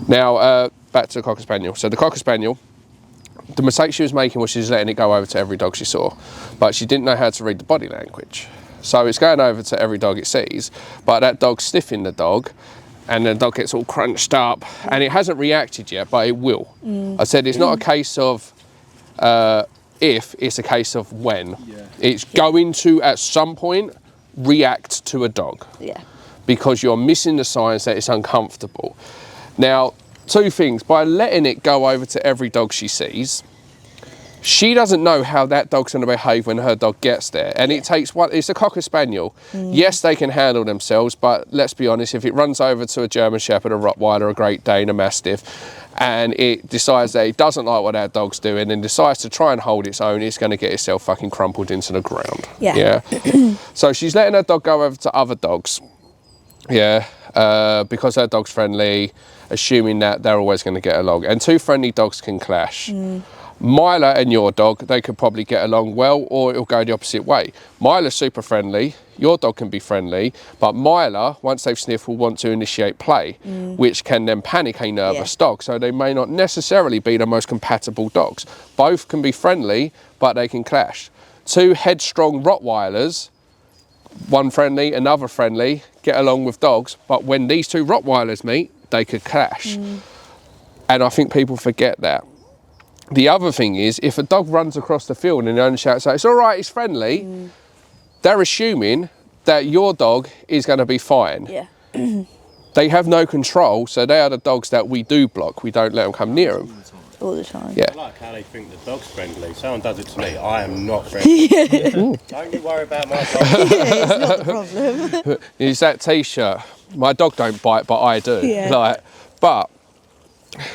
Now, back to the Cocker Spaniel. So the Cocker Spaniel, the mistake she was making was she was letting it go over to every dog she saw, but she didn't know how to read the body language. So it's going over to every dog it sees, but that dog's sniffing the dog, and the dog gets all crunched up, and it hasn't reacted yet, but it will. I said it's not a case of if, it's a case of when. It's going to, at some point, react to a dog. Yeah. Because you're missing the signs that it's uncomfortable. Now, two things. By letting it go over to every dog she sees, she doesn't know how that dog's going to behave when her dog gets there. And it takes one, it's a Cocker Spaniel. Yes, they can handle themselves, but let's be honest, if it runs over to a German Shepherd, a Rottweiler, a Great Dane, a Mastiff, and it decides that it doesn't like what that dog's doing and decides to try and hold its own, it's going to get itself fucking crumpled into the ground. Yeah. So she's letting her dog go over to other dogs. Because her dog's friendly, assuming that they're always going to get along. And two friendly dogs can clash. Myla and your dog, they could probably get along well, or it'll go the opposite way. Myla's super friendly, your dog can be friendly, but Myla, once they've sniffed, will want to initiate play, which can then panic a nervous dog. So they may not necessarily be the most compatible dogs. Both can be friendly, but they can clash. Two headstrong Rottweilers, one friendly, another friendly, get along with dogs, but when these two Rottweilers meet, they could clash. And I think people forget that. The other thing is, if a dog runs across the field and the owner shouts out, it's all right, it's friendly, they're assuming that your dog is going to be fine. Yeah. They have no control, so they are the dogs that we do block. We don't let them come near them. All the time. Yeah. I like how they think the dog's friendly. Someone does it to me, I am not friendly. Don't you worry about my dog. It's not the problem. It's that t-shirt. My dog don't bite, but I do. Yeah. But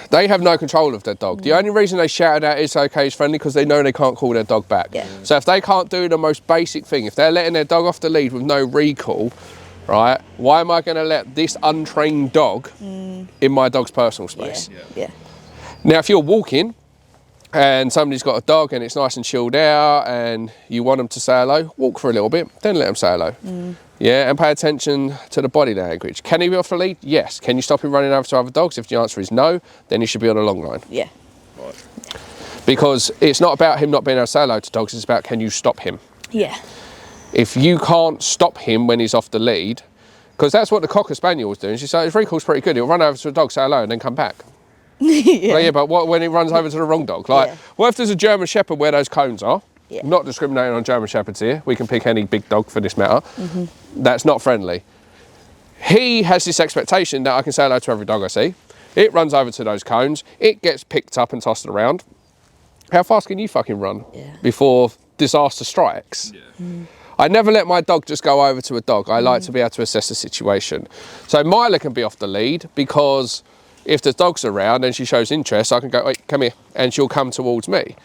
they have no control of their dog. The only reason they shout out it's okay, it's friendly, because they know they can't call their dog back. Yeah. So if they can't do the most basic thing, if they're letting their dog off the lead with no recall, right, why am I going to let this untrained dog in my dog's personal space? Yeah. Now, if you're walking and somebody's got a dog and it's nice and chilled out and you want them to say hello, walk for a little bit, then let them say hello. Yeah, and pay attention to the body language. Can he be off the lead? Yes. Can you stop him running over to other dogs? If the answer is no, then he should be on a long line. Yeah. Because it's not about him not being able to say hello to dogs, it's about can you stop him? Yeah. If you can't stop him when he's off the lead, because that's what the Cocker Spaniel was doing. She said his recall's pretty good. He'll run over to a dog, say hello, and then come back. But what when he runs over to the wrong dog? What if there's a German Shepherd where those cones are? I'm not discriminating on German Shepherds here. We can pick any big dog for this matter. That's not friendly. He has this expectation that I can say hello to every dog I see. It runs over to those cones. It gets picked up and tossed around. How fast can you fucking run before disaster strikes? I never let my dog just go over to a dog. I like to be able to assess the situation. So Myla can be off the lead because if the dog's around and she shows interest, I can go, wait, come here, and she'll come towards me.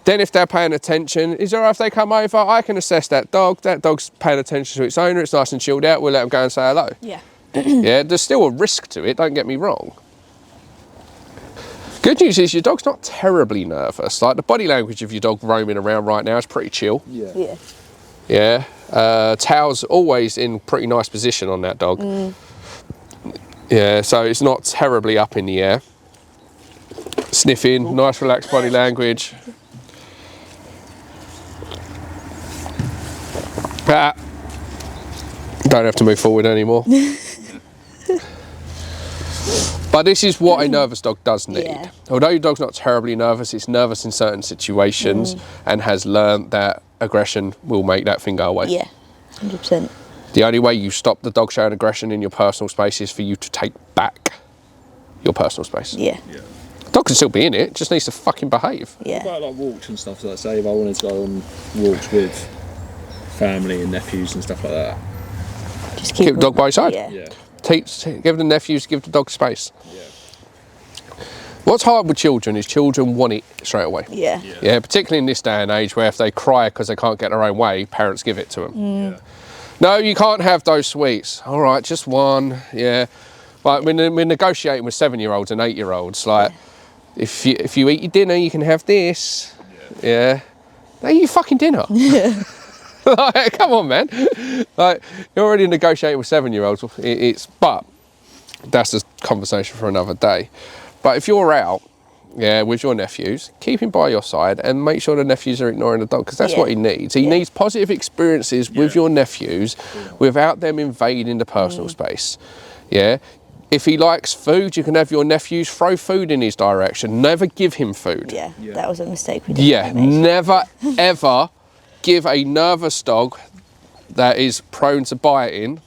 Then if they're paying attention, is it all right if they come over? I can assess that dog. That dog's paying attention to its owner. It's nice and chilled out. We'll let them go and say hello. Yeah. Yeah, there's still a risk to it, don't get me wrong. Good news is your dog's not terribly nervous. Like the body language of your dog roaming around right now is pretty chill. Yeah. Tail's always in pretty nice position on that dog. Yeah, so it's not terribly up in the air. Sniffing, nice relaxed body language. Don't have to move forward anymore. But this is what a nervous dog does need. Although your dog's not terribly nervous, it's nervous in certain situations and has learned that aggression will make that thing go away. Yeah, 100%. The only way you stop the dog showing aggression in your personal space is for you to take back your personal space. Yeah. The dog can still be in it, just needs to fucking behave. Yeah. What about like walks and stuff? So like, say if I wanted to go on walks with family and nephews and stuff like that. Just keep the dog by your side. Yeah. Give the nephews, give the dog space. What's hard with children is children want it straight away. Yeah, particularly in this day and age where if they cry because they can't get their own way, parents give it to them. No, you can't have those sweets. All right, just one. Yeah. Like we're negotiating with 7-year-olds and 8-year-olds. Like, if you eat your dinner, you can have this. Yeah. No, eat your fucking dinner. Like, come on, man. Like, you're already negotiating with 7-year-olds. But that's a conversation for another day. But if you're out, with your nephews, keep him by your side and make sure the nephews are ignoring the dog, because that's what he needs. He needs positive experiences with your nephews without them invading the personal space. Yeah. If he likes food, you can have your nephews throw food in his direction. Never give him food. Yeah, that was a mistake we did. Yeah, never ever give a nervous dog that is prone to biting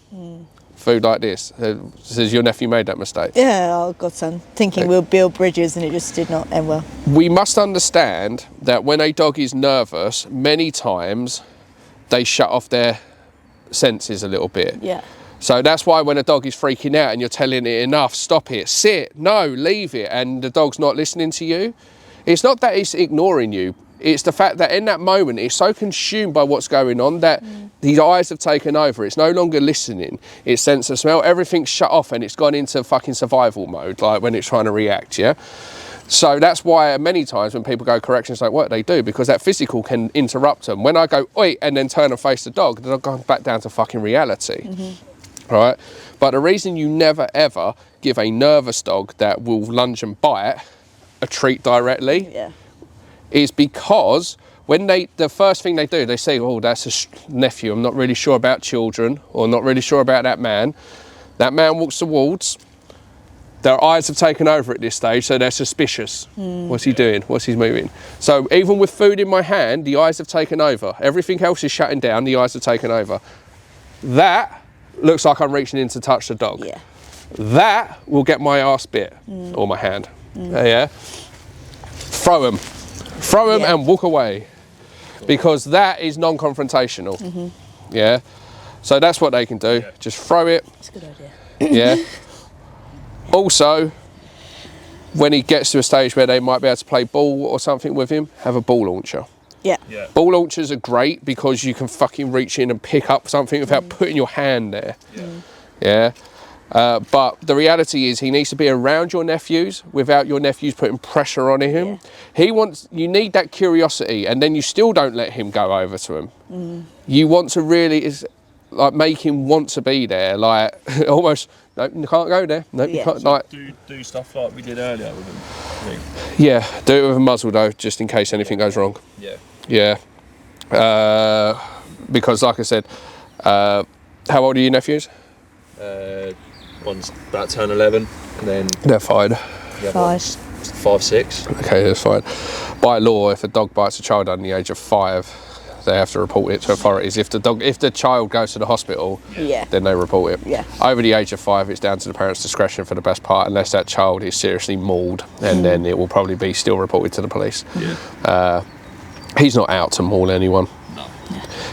food like this. Says your nephew made that mistake. Yeah, oh godson, thinking we'll build bridges and it just did not end well. We must understand that when a dog is nervous, many times they shut off their senses a little bit. Yeah. So that's why when a dog is freaking out and you're telling it enough, stop it, sit, no, leave it, and the dog's not listening to you, it's not that it's ignoring you. It's the fact that in that moment, it's so consumed by what's going on that the eyes have taken over. It's no longer listening. Its sense of smell, everything's shut off and it's gone into fucking survival mode, like when it's trying to react, yeah? So that's why many times when people go corrections like what they do, because that physical can interrupt them. When I go, oi, and then turn and face the dog goes back down to fucking reality. Right? But the reason you never ever give a nervous dog that will lunge and bite a treat directly is because when the first thing they do, they say, oh, that's a nephew, I'm not really sure about children, or not really sure about that man. That man walks towards, their eyes have taken over at this stage, so they're suspicious. What's he doing? What's he moving? So even with food in my hand, the eyes have taken over. Everything else is shutting down, the eyes have taken over. That looks like I'm reaching in to touch the dog. Yeah. That will get my ass bit, or my hand. Yeah. Throw them and walk away, because that is non-confrontational. Yeah. So that's what they can do. Just throw it. That's a good idea. Yeah. Also, when he gets to a stage where they might be able to play ball or something with him, have a ball launcher. Yeah. Ball launchers are great because you can fucking reach in and pick up something without putting your hand there. Yeah. But the reality is he needs to be around your nephews without your nephews putting pressure on him. You need that curiosity, and then you still don't let him go over to him. You want to really make him want to be there, like almost, no, you can't go there. No, you can't. Like, do stuff like we did earlier with him. Yeah, do it with a muzzle though, just in case anything goes wrong. Yeah. Because like I said, how old are your nephews? One's about 10, 11, and then They're fine. the other one's 5, 6. Okay, that's fine. By law, if a dog bites a child under the age of 5, they have to report it to authorities. If the child goes to the hospital, then they report it. Over the age of 5, it's down to the parents' discretion for the best part, unless that child is seriously mauled, and then it will probably be still reported to the police. He's not out to maul anyone. No.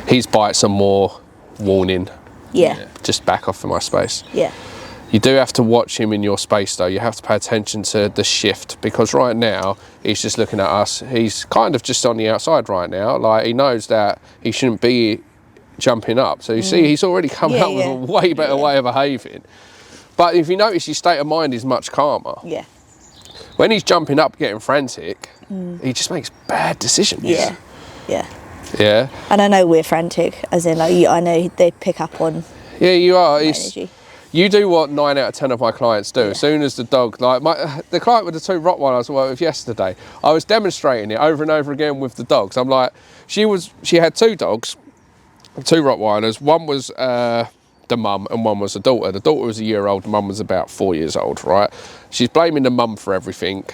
His bites are more warning. Just back off from my space. You do have to watch him in your space though. You have to pay attention to the shift, because right now he's just looking at us. He's kind of just on the outside right now. Like, he knows that he shouldn't be jumping up. So you see, he's already come up with a way better way of behaving. But if you notice, his state of mind is much calmer. When he's jumping up, getting frantic, he just makes bad decisions. Yeah. And I know we're frantic, as in, like, I know they pick up on. Yeah, you are. Energy. You do what 9 out of 10 of my clients do. As soon as the dog, like the client with the 2 Rottweilers I worked with yesterday, I was demonstrating it over and over again with the dogs. I'm like, she had 2 dogs, 2 Rottweilers. One was the mum and one was the daughter. The daughter was a year old, the mum was about 4 years old, right? She's blaming the mum for everything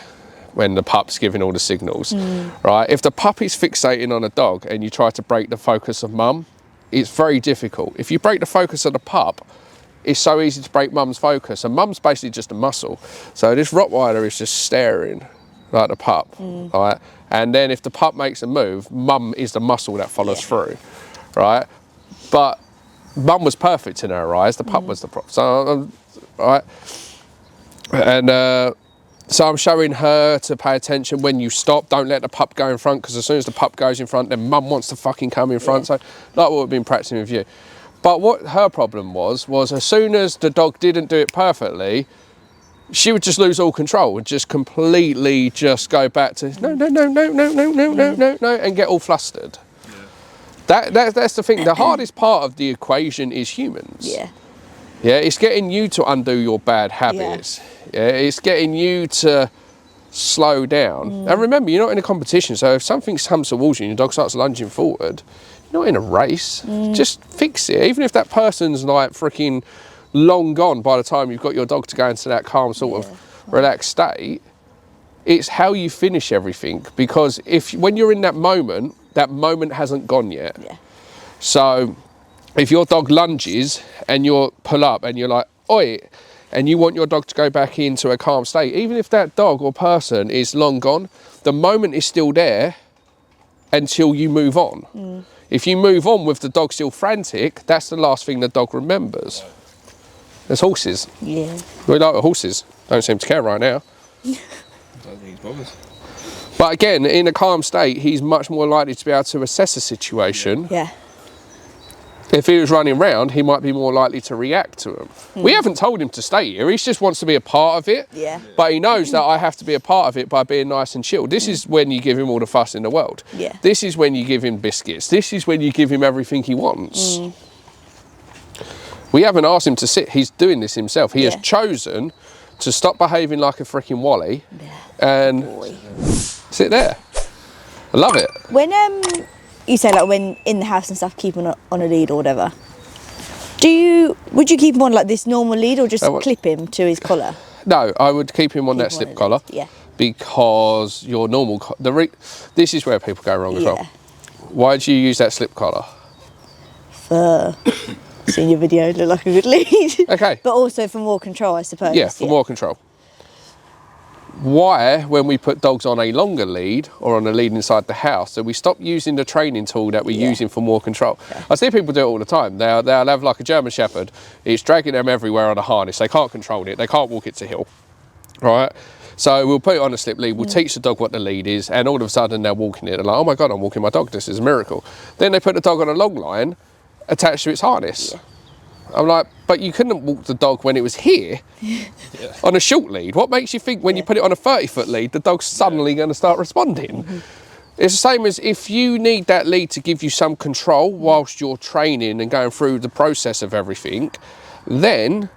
when the pup's giving all the signals, right? If the pup is fixating on a dog and you try to break the focus of mum, it's very difficult. If you break the focus of the pup, it's so easy to break mum's focus, and mum's basically just a muscle. So this Rottweiler is just staring like the pup, right? And then if the pup makes a move, mum is the muscle that follows through, right? But mum was perfect in her eyes, the pup was the problem. So, right? And so I'm showing her to pay attention when you stop. Don't let the pup go in front, because as soon as the pup goes in front, then mum wants to fucking come in front. So like what we've been practicing with you. But what her problem was as soon as the dog didn't do it perfectly, she would just lose all control and just completely just go back to no, and get all flustered. That's the thing. The hardest part of the equation is humans. Yeah, it's getting you to undo your bad habits. Yeah, it's getting you to slow down. And remember, you're not in a competition, so if something comes towards you and your dog starts lunging forward, you're not in a race. Just fix it. Even if that person's like freaking long gone by the time you've got your dog to go into that calm sort of relaxed state. It's how you finish everything, because when you're in that moment hasn't gone yet. Yeah. So if your dog lunges and you pull up and you're like, oi, and you want your dog to go back into a calm state, even if that dog or person is long gone, the moment is still there until you move on. If you move on with the dog still frantic, that's the last thing the dog remembers. There's horses. Yeah. We like horses. Don't seem to care right now. I don't think he's bothered. But again, in a calm state, he's much more likely to be able to assess a situation. Yeah. If he was running around, he might be more likely to react to them. We haven't told him to stay here. He just wants to be a part of it. Yeah. But he knows that I have to be a part of it by being nice and chill. This is when you give him all the fuss in the world. Yeah. This is when you give him biscuits. This is when you give him everything he wants. We haven't asked him to sit. He's doing this himself. He has chosen to stop behaving like a freaking Wally and sit there. I love it. When you say like when in the house and stuff, keep him on a lead or whatever. Would you keep him on like this normal lead or just clip him to his collar? No, I would keep him on that slip collar. Yeah. Because your normal this is where people go wrong as well. Why do you use that slip collar? For seeing your video, look like a good lead. Okay. But also for more control, I suppose. Yeah, for more control. Why, when we put dogs on a longer lead or on a lead inside the house, so we stop using the training tool that we're using for more control? I see people do it all the time. They'll have like a German Shepherd. It's dragging them everywhere on a harness. They can't control it. They can't walk it to hill. Right? So we'll put it on a slip lead. We'll teach the dog what the lead is, and all of a sudden they're walking it. They're like, oh my God, I'm walking my dog. This is a miracle. Then they put the dog on a long line attached to its harness. I'm like, but you couldn't walk the dog when it was here on a short lead. What makes you think when you put it on a 30-foot lead, the dog's suddenly going to start responding? It's the same as if you need that lead to give you some control whilst you're training and going through the process of everything, then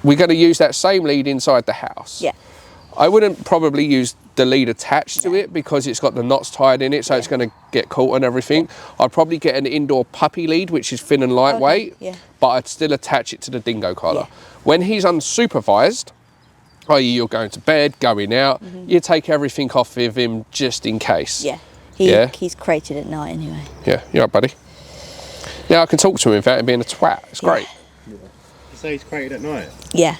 we're going to use that same lead inside the house. Yeah. I wouldn't probably use the lead attached to it because it's got the knots tied in it, so it's going to get caught and everything. I'd probably get an indoor puppy lead, which is thin and lightweight, but I'd still attach it to the dingo collar. When he's unsupervised, i.e. you're going to bed, going out, you take everything off of him just in case. Yeah. He's crated at night anyway. Yeah, you're right, buddy. Yeah, I can talk to him without him being a twat. It's great. You say he's crated at night? Yeah.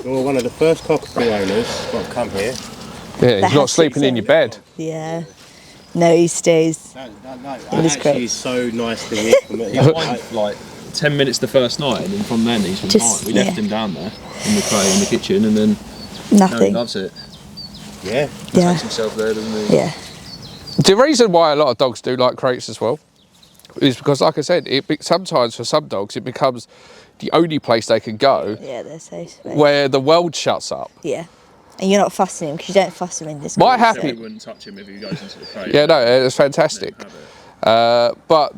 You're one of the first cockapoo owners that have come here. Yeah, he's not sleeping in your bed. Yeah. No, he stays. He's so nice to hear from it. He's like 10 minutes the first night, and then from then he's been fine. We left him down there in the tray in the kitchen, and then nothing. He loves it. Yeah. He takes himself there, doesn't he? Yeah. The reason why a lot of dogs do like crates as well is because, like I said, sometimes for some dogs it becomes the only place they can go. Yeah, they're safe. Where the world shuts up. Yeah. And you're not fussing him because you don't fuss him in this. My happy. You wouldn't touch him if he goes into the crate. Yeah, no, it's fantastic. But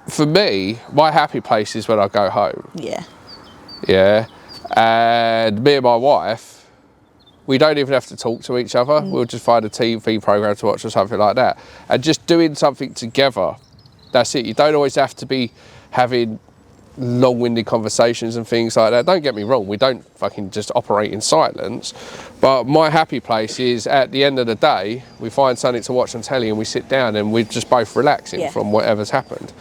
for me, my happy place is when I go home. Yeah. Yeah. And me and my wife, we don't even have to talk to each other. We'll just find a TV program to watch or something like that. And just doing something together, that's it. You don't always have to be having long-winded conversations and things like that. Don't get me wrong, we don't fucking just operate in silence. But my happy place is at the end of the day, we find something to watch on telly and we sit down and we're just both relaxing from whatever's happened.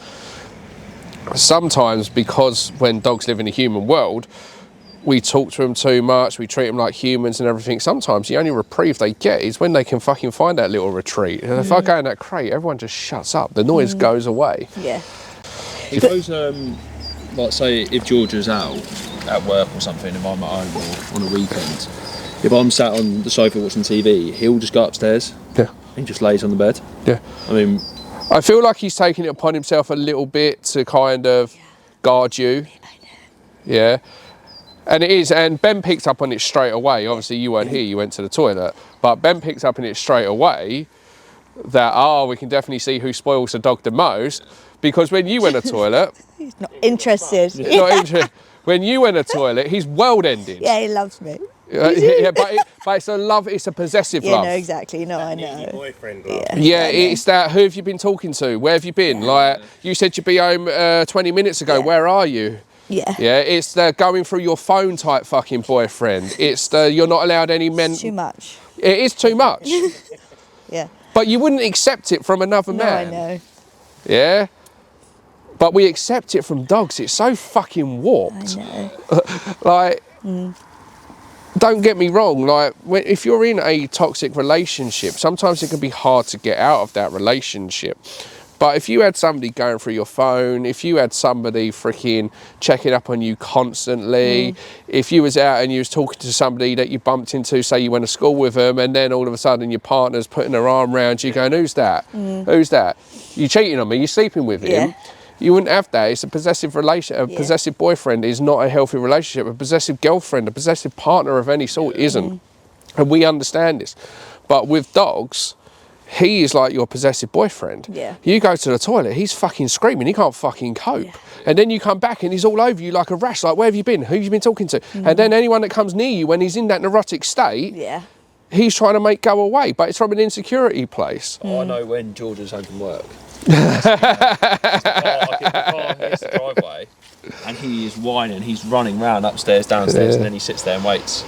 Sometimes, because when dogs live in a human world, we talk to them too much, we treat them like humans and everything. Sometimes the only reprieve they get is when they can fucking find that little retreat. And if I go in that crate, everyone just shuts up. The noise goes away. Yeah. If those, like say, if George is out at work or something, if I'm at home or on a weekend, if I'm sat on the sofa watching TV, he'll just go upstairs. Yeah. He just lays on the bed. Yeah. I mean, I feel like he's taking it upon himself a little bit to kind of guard you. Yeah. And it is, and Ben picked up on it straight away. Obviously, you weren't here, you went to the toilet. But Ben picked up on it straight away that, we can definitely see who spoils the dog the most. Because when you went to the toilet... He's not interested. When you went to the toilet, he's world-ending. Yeah, he loves me. Yeah, but it's a love, it's a possessive love. Yeah, no, exactly. No, I know. Boyfriend love. Yeah, it's that, who have you been talking to? Where have you been? Like, you said you'd be home 20 minutes ago. Where are you? Yeah. Yeah, it's the going through your phone type fucking boyfriend. It's the you're not allowed any men. It's too much. It is too much. Yeah. But you wouldn't accept it from another No, man. I know. Yeah? But we accept it from dogs. It's so fucking warped. I know. Like, don't get me wrong, like, if you're in a toxic relationship, sometimes it can be hard to get out of that relationship. But if you had somebody going through your phone, if you had somebody freaking checking up on you constantly, if you was out and you was talking to somebody that you bumped into, say you went to school with them, and then all of a sudden your partner's putting her arm around you going, who's that? Who's that? You cheating on me, you're sleeping with him. You wouldn't have that. It's a possessive relation. A possessive boyfriend is not a healthy relationship. A possessive girlfriend, a possessive partner of any sort isn't. And we understand this. But with dogs, he is like your possessive boyfriend. Yeah. You go to the toilet, he's fucking screaming, he can't fucking cope. Yeah. And then you come back and he's all over you like a rash, like, where have you been? Who have you been talking to? And then anyone that comes near you when he's in that neurotic state, he's trying to make go away, but it's from an insecurity place. Oh, I know when Georgia's home from work. the car hits the driveway and he is whining, he's running round upstairs, downstairs, and then he sits there and waits.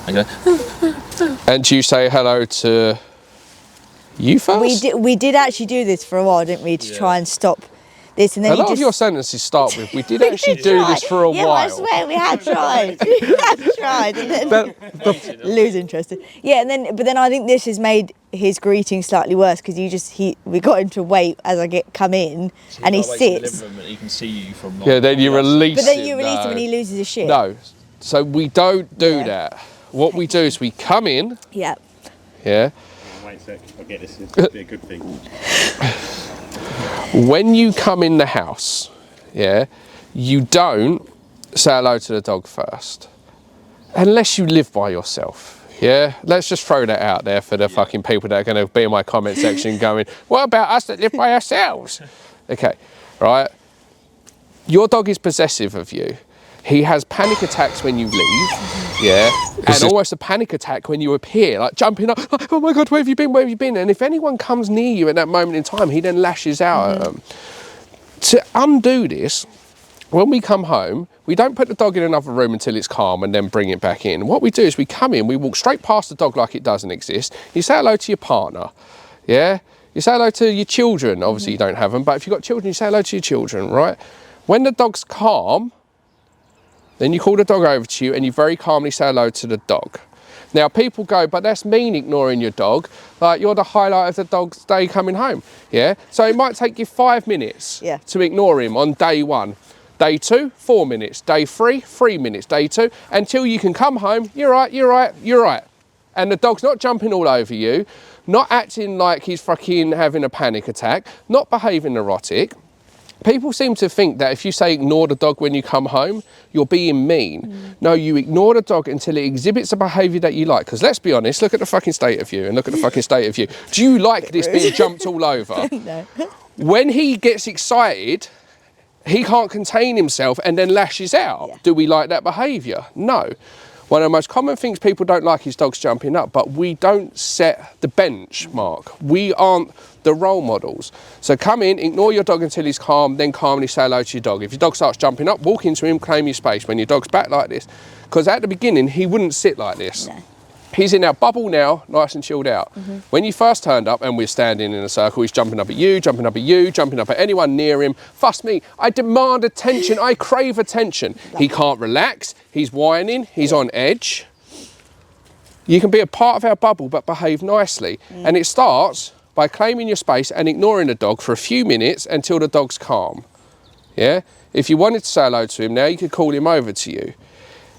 And go, and do you say hello to you first? We did actually do this for a while, didn't we, to try and stop this, and then a lot of your sentences start with, we did actually do this for a while. I swear we had tried. We had tried, and then lose interest. Yeah, but then I think this has made his greeting slightly worse because we got him to wait as I come in, so and he sits. And he can see you from. Yeah, then you release. But then you release him when he loses his shit. No, so we don't do that. What we do is we come in. Yeah. Yeah. Wait a sec, I'll get this. It'll be a good thing. When you come in the house, you don't say hello to the dog first, unless you live by yourself. Yeah, let's just throw that out there for the fucking people that are going to be in my comment section going, what about us that live by ourselves? Okay, right. Your dog is possessive of you. He has panic attacks when you leave, and almost a panic attack when you appear, like jumping up, like, oh my God, where have you been, where have you been? And if anyone comes near you at that moment in time, he then lashes out at them. To undo this, when we come home, we don't put the dog in another room until it's calm and then bring it back in. What we do is we come in, we walk straight past the dog like it doesn't exist. You say hello to your partner, You say hello to your children. Obviously you don't have them, but if you've got children, you say hello to your children, right? When the dog's calm, then you call the dog over to you and you very calmly say hello to the dog. Now people go, but that's mean, ignoring your dog. Like, you're the highlight of the dog's day coming home, So it might take you 5 minutes to ignore him on day 1. Day 2, 4 minutes. Day 3, 3 minutes. Day 2, until you can come home, you're right, you're right, you're right. And the dog's not jumping all over you, not acting like he's fucking having a panic attack, not behaving neurotic. People seem to think that if you say ignore the dog when you come home, you're being mean. No, you ignore the dog until it exhibits a behaviour that you like. Because let's be honest, look at the fucking state of you and look at the fucking state of you. Do you like this being jumped all over? No. When he gets excited, he can't contain himself and then lashes out. Do we like that behaviour? No. One of the most common things people don't like is dogs jumping up, but we don't set the benchmark. We aren't the role models. So come in, ignore your dog until he's calm, then calmly say hello to your dog. If your dog starts jumping up, walk into him, claim your space. When your dog's back like this, because at the beginning, he wouldn't sit like this. No. He's in our bubble now, nice and chilled out. When you first turned up and we're standing in a circle, he's jumping up at you, jumping up at you, jumping up at anyone near him. Fuss me, I demand attention, I crave attention. He can't relax, he's whining, he's on edge. You can be a part of our bubble but behave nicely. And it starts by claiming your space and ignoring the dog for a few minutes until the dog's calm. If you wanted to say hello to him now, you could call him over to you.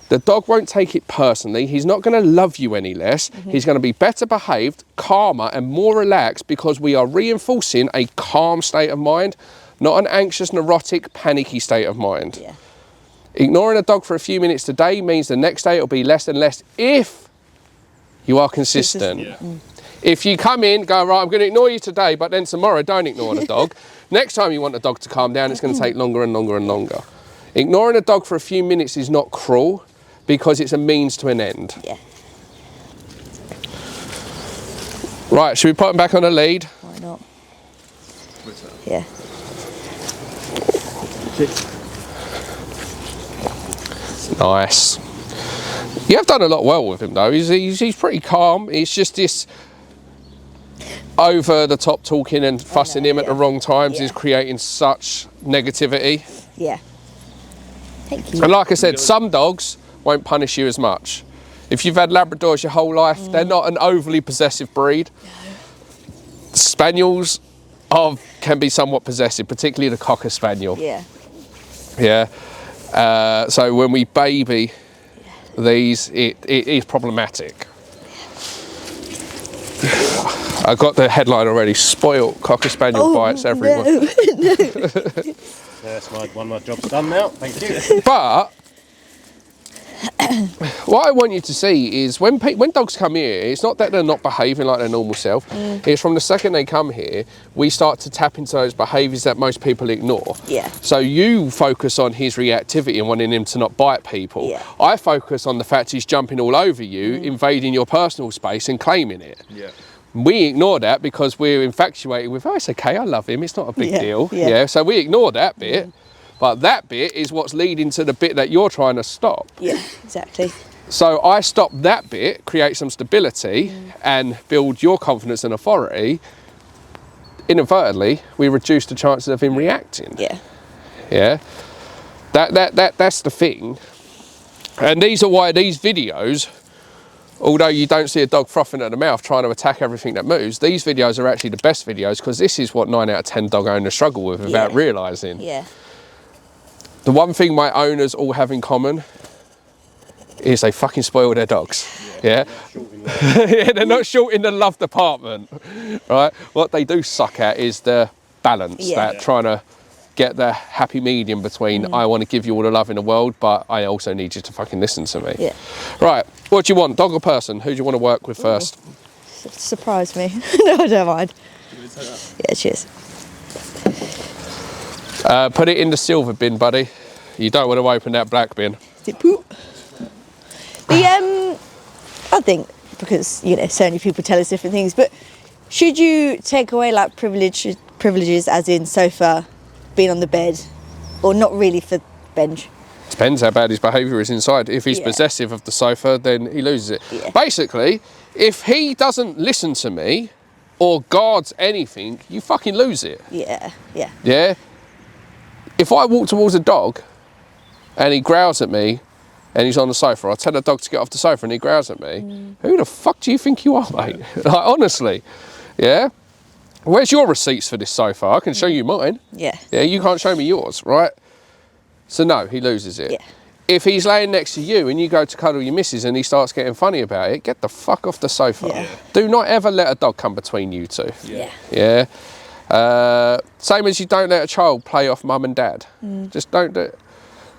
The dog won't take it personally. He's not going to love you any less. He's going to be better behaved, calmer and more relaxed because we are reinforcing a calm state of mind, not an anxious, neurotic, panicky state of mind. Ignoring a dog for a few minutes today means the next day it'll be less and less if you are consistent. If you come in, go, right, I'm going to ignore you today, but then tomorrow don't ignore the dog. Next time you want the dog to calm down, it's going to take longer and longer and longer. Ignoring a dog for a few minutes is not cruel, because it's a means to an end. Right, should we put him back on the lead? Why not? Nice. You have done a lot well with him though. He's pretty calm. It's just this over the top talking and fussing him at the wrong times is creating such negativity. Yeah. Thank you. And like I said, some dogs won't punish you as much. If you've had Labradors your whole life, they're not an overly possessive breed. Spaniels can be somewhat possessive, particularly the Cocker Spaniel. Yeah. Yeah. So when we baby these, it is problematic. I got the headline already. Spoilt Cocker Spaniel bites everyone. No. That's one of my jobs done now. Thank you. But what I want you to see is when dogs come here, it's not that they're not behaving like their normal self. It's from the second they come here, we start to tap into those behaviours that most people ignore. Yeah. So you focus on his reactivity and wanting him to not bite people. Yeah. I focus on the fact he's jumping all over you, invading your personal space and claiming it. Yeah. We ignore that because we're infatuated with, oh, it's okay, I love him, it's not a big deal. Yeah. So we ignore that bit. But that bit is what's leading to the bit that you're trying to stop. Yeah, exactly. So I stop that bit, create some stability and build your confidence and authority. Inadvertently, we reduce the chances of him reacting. Yeah. Yeah. That's the thing. And these are why these videos, although you don't see a dog frothing at the mouth trying to attack everything that moves, these videos are actually the best videos because this is what 9 out of 10 dog owners struggle with without realising. Yeah. The one thing my owners all have in common is they fucking spoil their dogs. Yeah, yeah, they're not short in the love department, right? What they do suck at is the balance, that trying to get the happy medium between I want to give you all the love in the world, but I also need you to fucking listen to me. Yeah. Right, what do you want, dog or person? Who do you want to work with first? Surprise me. No, I don't mind. Yeah, cheers. Put it in the silver bin, buddy. You don't want to open that black bin. Is it poop? I think because so many people tell us different things, but should you take away like privileges as in sofa, being on the bed, or not really for bench? Depends how bad his behaviour is inside. If he's possessive of the sofa, then he loses it. Yeah. Basically, if he doesn't listen to me or guards anything, you fucking lose it. Yeah, yeah. Yeah? If I walk towards a dog and he growls at me and he's on the sofa, I tell the dog to get off the sofa and he growls at me, who the fuck do you think you are, mate? Like, honestly, yeah? Where's your receipts for this sofa? I can show you mine. Yeah. Yeah, you can't show me yours, right? So no, he loses it. Yeah. If he's laying next to you and you go to cuddle your missus and he starts getting funny about it, get the fuck off the sofa. Yeah. Do not ever let a dog come between you two. Yeah. Yeah. Same as you don't let a child play off mum and dad. Just don't do it.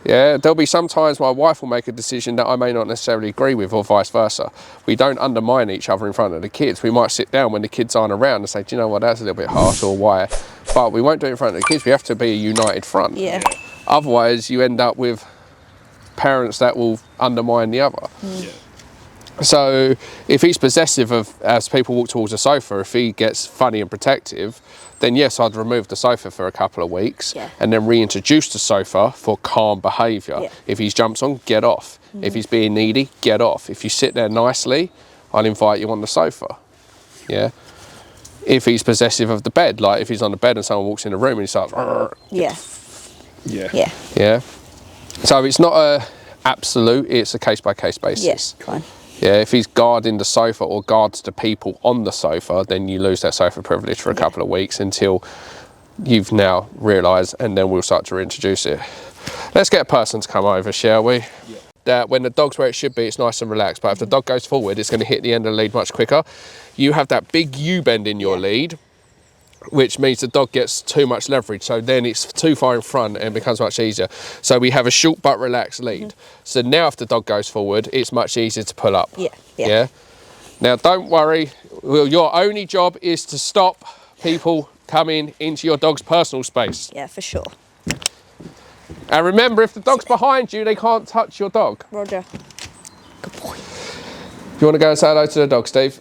Yeah, there'll be some times my wife will make a decision that I may not necessarily agree with, or vice versa. We don't undermine each other in front of the kids. We might sit down when the kids aren't around and say, do you know what, that's a little bit harsh, or why? But we won't do it in front of the kids. We have to be a united front. Yeah. Otherwise, you end up with parents that will undermine the other. So if he's possessive of, as people walk towards the sofa, if he gets funny and protective, then yes, I'd remove the sofa for a couple of weeks and then reintroduce the sofa for calm behaviour. If he jumps on, get off. If he's being needy, get off. If you sit there nicely, I'll invite you on the sofa. Yeah. If he's possessive of the bed, like if he's on the bed and someone walks in the room and he starts, Yeah. So it's not a absolute, it's a case by case basis. Yes, fine. Yeah, if he's guarding the sofa or guards the people on the sofa, then you lose that sofa privilege for a couple of weeks until you've now realised, and then we'll start to reintroduce it. Let's get a person to come over, shall we? That when the dog's where it should be, it's nice and relaxed, but if the dog goes forward, it's going to hit the end of the lead much quicker. You have that big U-bend in your lead, which means the dog gets too much leverage, so then it's too far in front and it becomes much easier. So we have a short but relaxed lead. So now if the dog goes forward, it's much easier to pull up. Yeah. Now don't worry, your only job is to stop people coming into your dog's personal space. Yeah, for sure. And remember, if the dog's behind you, they can't touch your dog. Roger. Good boy. Do you want to go and say hello to the dog, Steve?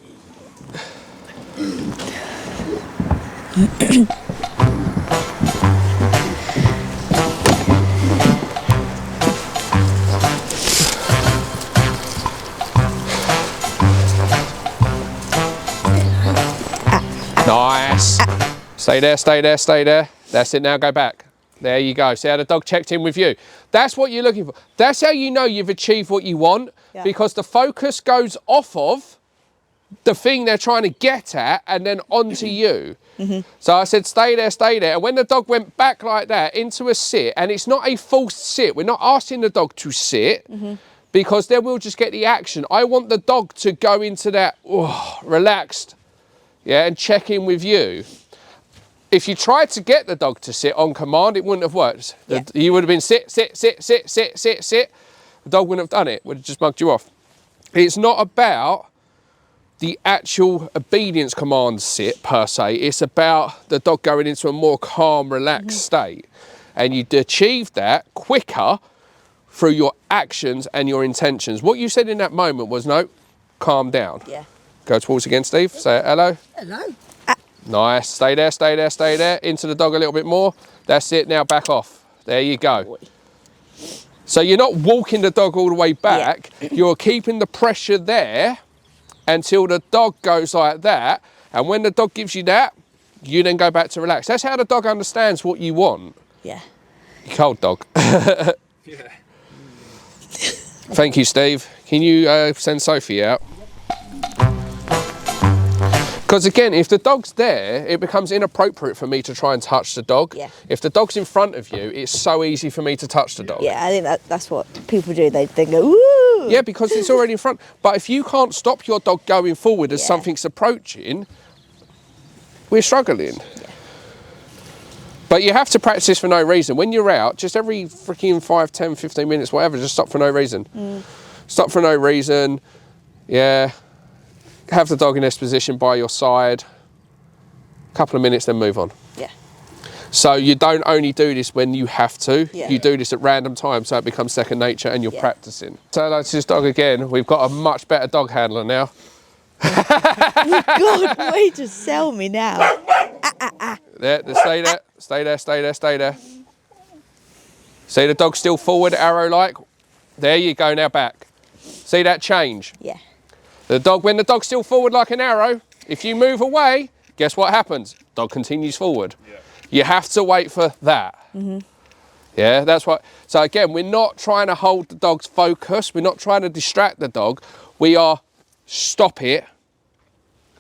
Stay there, stay there, stay there. That's it, now go back. There you go. See how the dog checked in with you? That's what you're looking for. That's how you know you've achieved what you want, because the focus goes off of the thing they're trying to get at and then onto you. So I said, stay there, stay there. And when the dog went back like that into a sit, and it's not a forced sit, we're not asking the dog to sit, because then we'll just get the action. I want the dog to go into that relaxed, and check in with you. If you tried to get the dog to sit on command, it wouldn't have worked. You would have been sit, sit, sit, sit, sit, sit, sit. The dog wouldn't have done it, would have just mugged you off. It's not about the actual obedience command sit per se. It's about the dog going into a more calm, relaxed state. And you achieve that quicker through your actions and your intentions. What you said in that moment was, no, calm down. Go towards again, Steve. Say hello. Hello. Nice. Stay there, stay there, stay there. Into the dog a little bit more. That's it. Now back off. There you go. So you're not walking the dog all the way back. You're keeping the pressure there until the dog goes like that. And when the dog gives you that, you then go back to relax. That's how the dog understands what you want. Yeah. Cold dog. Thank you, Steve. Can you send Sophie out? Because again, if the dog's there, it becomes inappropriate for me to try and touch the dog. If the dog's in front of you, it's so easy for me to touch the dog. Yeah, I think that's what people do. They go, woo! Yeah, because it's already in front. But if you can't stop your dog going forward as something's approaching, we're struggling. But you have to practice this for no reason. When you're out, just every freaking 5, 10, 15 minutes, whatever, just stop for no reason. Stop for no reason. Have the dog in this position by your side. Couple of minutes, then move on. So you don't only do this when you have to. You do this at random times, so it becomes second nature and you're practicing. So hello to this dog again. We've got a much better dog handler now. God, way to sell me now. There, stay there, stay there, stay there, stay there. See the dog still forward, arrow-like? There you go, now back. See that change? The dog, when the dog's still forward like an arrow, if you move away, guess what happens? Dog continues forward. You have to wait for that. That's what. So again, we're not trying to hold the dog's focus. We're not trying to distract the dog. We are stop it.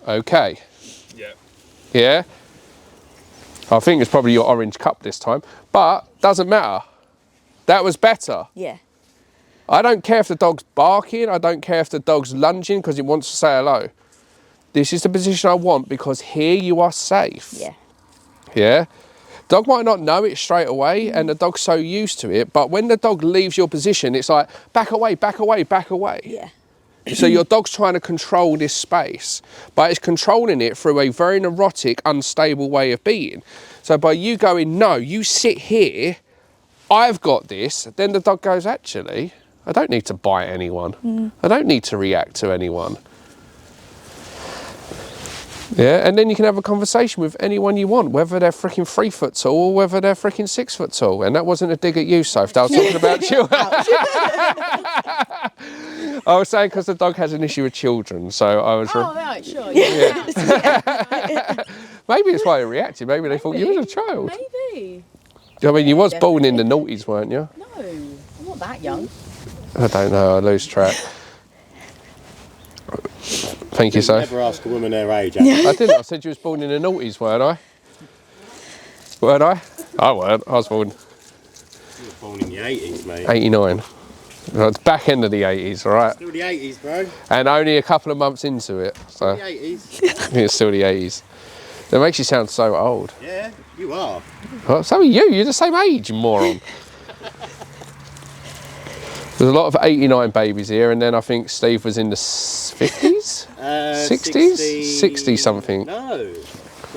Okay. Yeah. I think it's probably your orange cup this time, but doesn't matter. That was better. I don't care if the dog's barking, I don't care if the dog's lunging because it wants to say hello. This is the position I want because here you are safe. Dog might not know it straight away and the dog's so used to it, but when the dog leaves your position, it's like, back away, back away, back away. So your dog's trying to control this space, but it's controlling it through a very neurotic, unstable way of being. So by you going, no, you sit here, I've got this, then the dog goes, actually, I don't need to bite anyone. I don't need to react to anyone. And then you can have a conversation with anyone you want, whether they're freaking 3 foot tall or whether they're freaking 6 foot tall. And that wasn't a dig at you, Soph. I was talking about you. I was saying because the dog has an issue with children, so I was... right, sure. Maybe it's why they reacted. Maybe they thought you was a child. Maybe. I mean, you was born in the noughties, weren't you? No, I'm not that young. I don't know, I lose track. Thank you, Soph. Never ask a woman their age. I didn't. I said you was born in the noughties, weren't I? Weren't I? I weren't. I was born... You were born in the 80s, mate. 89. Well, it's back end of the 80s, all right? Still the 80s, bro. And only a couple of months into it. So. The 80s. It's still the 80s. That makes you sound so old. Yeah, you are. Well, so are you. You're the same age, you moron. There's a lot of 89 babies here, and then I think Steve was in the 50s? 60s? 60 something. No,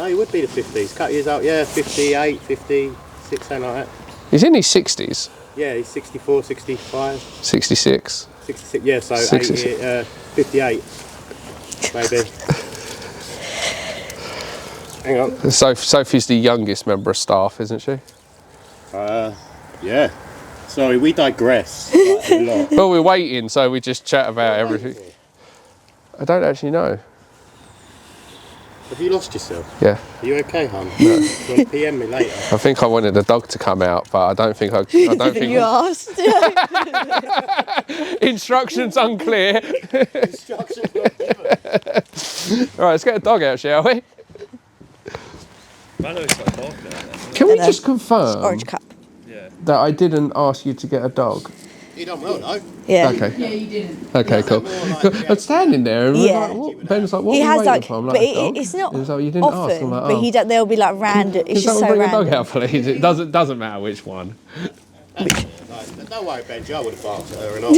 he would be the 50s. Cut years out, 58, 56, something like that. He's in his 60s. Yeah, he's 64, 65. 66. 66, so 58, maybe. Hang on. Sophie's the youngest member of staff, isn't she? Yeah. Sorry, we digress like, a lot. Well, we're waiting, so we just chat about everything. I don't actually know. Have you lost yourself? Yeah. Are you okay, hon? No. You want to PM me later? I think I wanted the dog to come out, but I don't think I don't think. You asked. Instructions unclear. Instructions not given. Right, let's get a dog out, shall we? I know it's like barking out there. Can we just confirm Orange cup. that I didn't ask you to get a dog? You done well, though. Yeah. Okay. Yeah, you didn't. Okay, cool. I'm standing there and Yeah. like, what? Ben's like, what He are we has waiting like, for? I'm but like, a dog? it's not He's like, you didn't often. ask. I'm like, but oh. there'll be like random. It's Can just someone so bring random. a dog out, please? It doesn't matter which one. Don't worry, Benji. I would have barked at her and all.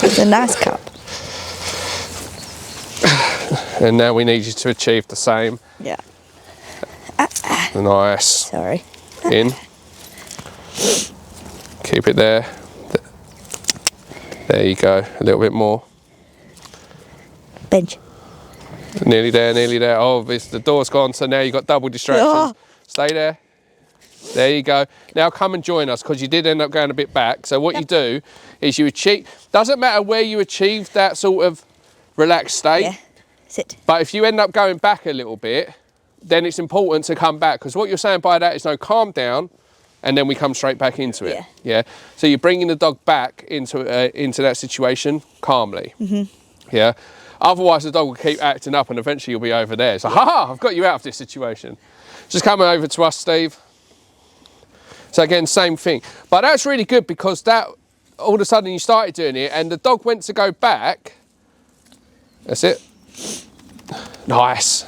It's a nice cup. And now we need you to achieve the same. Yeah. Nice. Sorry. In. Keep it there. There you go. A little bit more. Bench. Nearly there, nearly there. Oh, the door's gone, so now you've got double distraction. Oh. Stay there. There you go. Now come and join us, because you did end up going a bit back. So what you do is you achieve, doesn't matter where you achieve that sort of relaxed state, Yeah. Sit. but if you end up going back a little bit, then it's important to come back, because what you're saying by that is no, calm down, and then we come straight back into it. Yeah. So you're bringing the dog back into that situation calmly. Yeah. Otherwise, the dog will keep acting up, and eventually you'll be over there. So, ha! I've got you out of this situation. Just come over to us, Steve. So again, same thing. But that's really good, because that all of a sudden you started doing it, and the dog went to go back. That's it. Nice.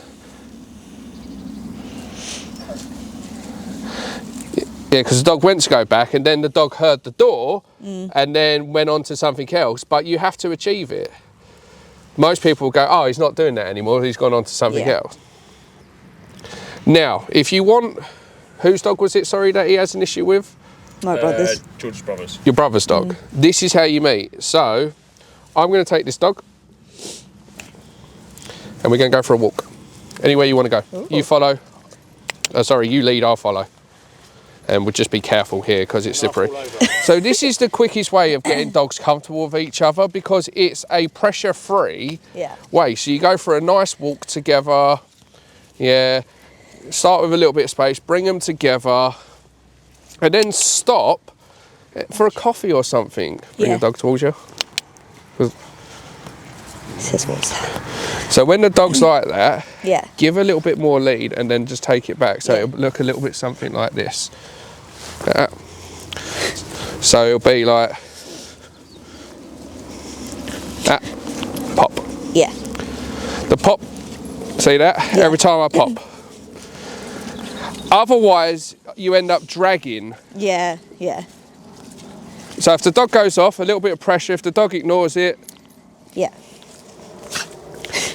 Yeah, because the dog went to go back, and then the dog heard the door and then went on to something else, but you have to achieve it. Most people go, oh, he's not doing that anymore, he's gone on to something else. Now, if you want, whose dog was it, sorry, that he has an issue with? My brother's. George's brothers. Your brother's dog. This is how you meet. So, I'm going to take this dog, and we're going to go for a walk. Anywhere you want to go. Ooh. You follow. Sorry, you lead, I'll follow. And we'll just be careful here, because it's slippery. So this is the quickest way of getting dogs comfortable with each other, because it's a pressure-free way. So you go for a nice walk together. Yeah. Start with a little bit of space, bring them together, and then stop for a coffee or something. Bring the dog towards you. So when the dog's like that, give a little bit more lead, and then just take it back. So it'll look a little bit something like this. So it'll be like that. Pop. Yeah. The pop. See that? Every time I pop. Otherwise, you end up dragging. Yeah. So if the dog goes off, a little bit of pressure. If the dog ignores it. Yeah.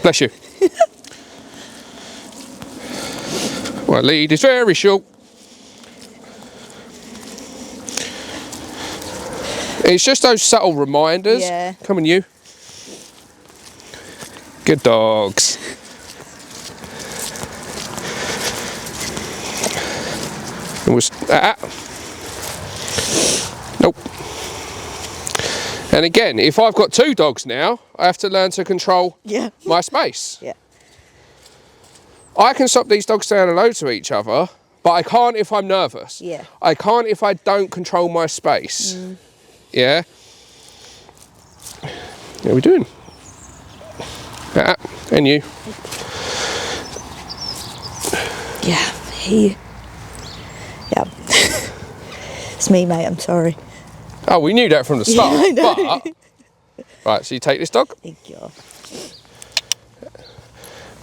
Bless you. Well, lead is very short. It's just those subtle reminders. Yeah. Come on, you. Good dogs. It was nope. And again, if I've got two dogs now, I have to learn to control my space. Yeah. I can stop these dogs saying hello to each other, but I can't if I'm nervous. Yeah. I can't if I don't control my space. Yeah. How are we doing? And you. Yeah. Yeah. It's me, mate. I'm sorry. Oh, we knew that from the start. I know. But right, so you take this dog. Thank you.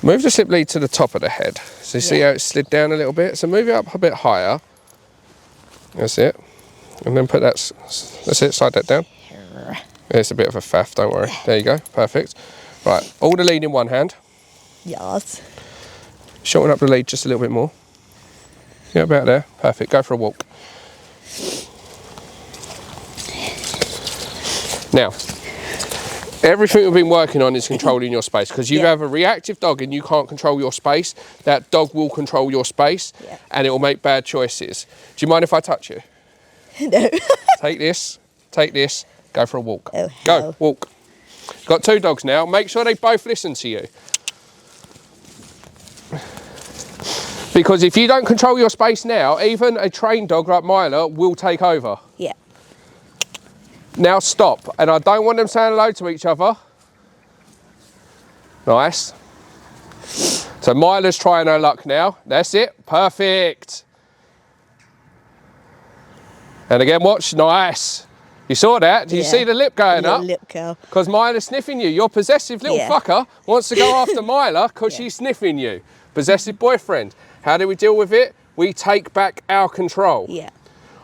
Move the slip lead to the top of the head. So you see how it slid down a little bit? So move it up a bit higher. That's it. And then put that's it, slide that down. It's a bit of a faff, don't worry. There you go, perfect. Right, all the lead in one hand. Yes. Shorten up the lead just a little bit more. Yeah, about there, perfect. Go for a walk. Now, everything we've been working on is controlling your space, because you have a reactive dog and you can't control your space. That dog will control your space and it will make bad choices. Do you mind if I touch you? No. Take this, go for a walk. Oh, go, walk. Got two dogs now. Make sure they both listen to you. Because if you don't control your space now, even a trained dog like Myla will take over. Yeah. Now stop. And I don't want them saying hello to each other. Nice. So Myla's trying her luck now. That's it. Perfect. And again, watch. Nice. You saw that? Did you see the lip going up? Lip curl. Because Myla's sniffing you. Your possessive little fucker wants to go after Myla because she's sniffing you. Possessive boyfriend. How do we deal with it? We take back our control. Yeah.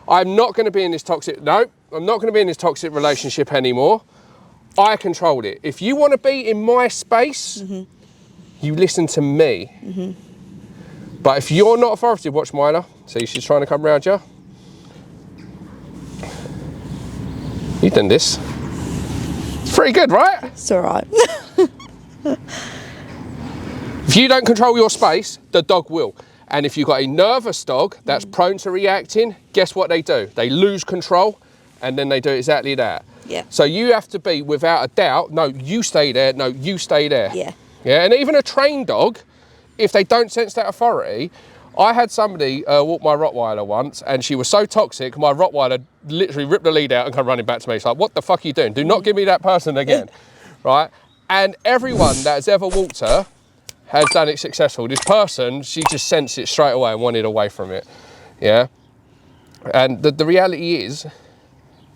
I'm not going to be in this toxic, no, I'm not going to be in this toxic relationship anymore. I controlled it. If you want to be in my space, you listen to me. But if you're not authoritative, watch Myla. See, she's trying to come round you. You've done this. It's pretty good, right? It's all right. If you don't control your space, the dog will. And if you've got a nervous dog that's prone to reacting, guess what they do? They lose control and then they do exactly that. Yeah. So you have to be, without a doubt, no, you stay there, no, you stay there. Yeah. Yeah, and even a trained dog, if they don't sense that authority, I had somebody walk my Rottweiler once and she was so toxic, my Rottweiler literally ripped the lead out and come running back to me. It's like, what the fuck are you doing? Do not give me that person again, right? And everyone that has ever walked her has done it successful. This person, she just sensed it straight away and wanted away from it, yeah? And the reality is,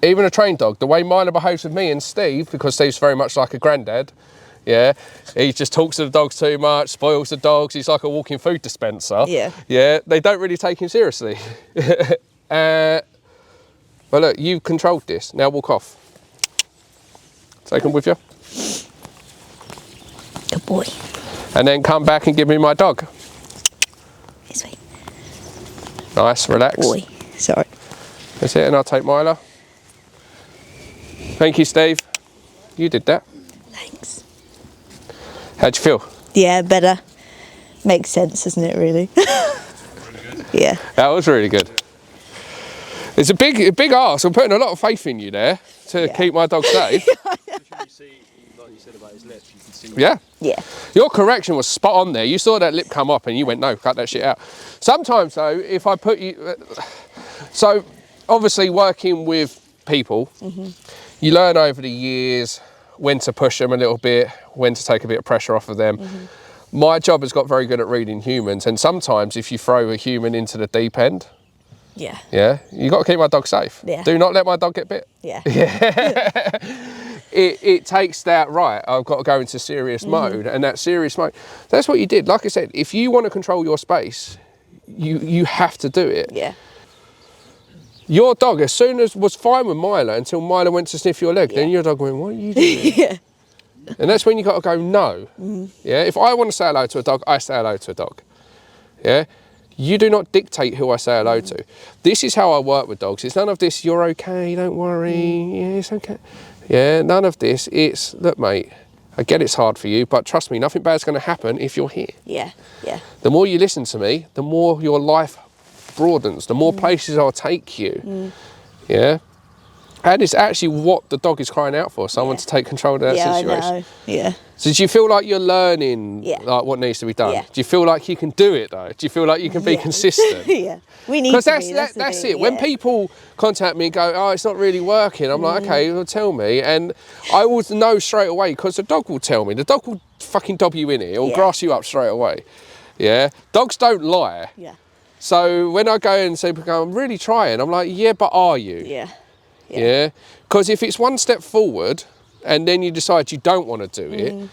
even a trained dog, the way Myla behaves with me and Steve, because Steve's very much like a granddad, yeah, he just talks to the dogs too much, spoils the dogs, he's like a walking food dispenser. Yeah. Yeah, they don't really take him seriously. But look, you've controlled this, now walk off. Take him with you. Good boy. And then come back and give me my dog. This way. Nice, relax. Boy. Sorry. That's it, and I'll take Myla. Thank you, Steve. You did that. Thanks. How'd you feel? Yeah, better. Makes sense, doesn't it, really? Yeah. That was really good. It's a big ask. I'm putting a lot of faith in you there to keep my dog safe. Like you said about his lips, you can see. Yeah. Yeah. Your correction was spot on there. You saw that lip come up and you went, no, cut that shit out. Sometimes though, if I put you, so obviously working with people, you learn over the years when to push them a little bit, when to take a bit of pressure off of them. My job has got very good at reading humans, and sometimes if you throw a human into the deep end, Yeah. you got to keep my dog safe. Yeah. Do not let my dog get bit. Yeah. It takes that, right, I've got to go into serious mode, and that serious mode, that's what you did. Like I said, if you want to control your space, you have to do it. Yeah. Your dog, as soon as was fine with Myla until Myla went to sniff your leg, then your dog went, what are you doing? Yeah. And that's when you got to go, no. Yeah, if I want to say hello to a dog, I say hello to a dog. Yeah, you do not dictate who I say hello to. This is how I work with dogs. It's none of this, you're okay, don't worry, yeah, it's okay. Yeah, none of this. It's, look, mate, I get it's hard for you, but trust me, nothing bad's going to happen if you're here. Yeah. Yeah. The more you listen to me, the more your life broadens, the more places I'll take you. Yeah. And it's actually what the dog is crying out for, someone to take control of that situation. I know. Yeah. So do you feel like you're learning like what needs to be done? Yeah. Do you feel like you can do it though? Do you feel like you can be consistent? Yeah. We need to Because be, that's the it. thing, When people contact me and go, oh, it's not really working, I'm like, okay, well, tell me. And I will know straight away because the dog will tell me. The dog will fucking dob you in it. It'll grass you up straight away. Yeah. Dogs don't lie. Yeah. So when I go and say, I'm really trying, I'm like, yeah, but are you? Yeah. Yeah. Because if it's one step forward and then you decide you don't want to do it,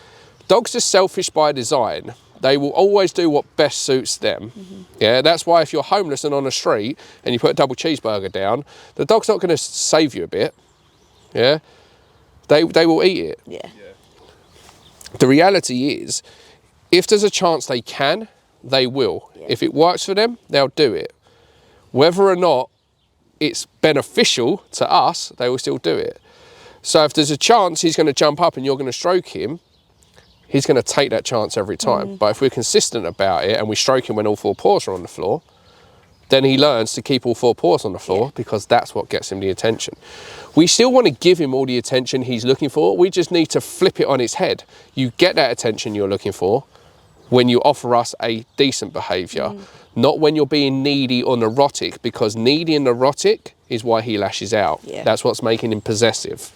dogs are selfish by design. They will always do what best suits them. Yeah, that's why if you're homeless and on the street and you put a double cheeseburger down, the dog's not going to save you a bit. Yeah, they will eat it. Yeah. The reality is, if there's a chance they can, they will. If it works for them, they'll do it. Whether or not it's beneficial to us, they will still do it. So if there's a chance he's going to jump up and you're going to stroke him, he's going to take that chance every time. But if we're consistent about it and we stroke him when all four paws are on the floor, then he learns to keep all four paws on the floor because that's what gets him the attention. We still want to give him all the attention he's looking for. We just need to flip it on its head. You get that attention you're looking for, when you offer us a decent behaviour, not when you're being needy or neurotic, because needy and neurotic is why he lashes out. Yeah. That's what's making him possessive.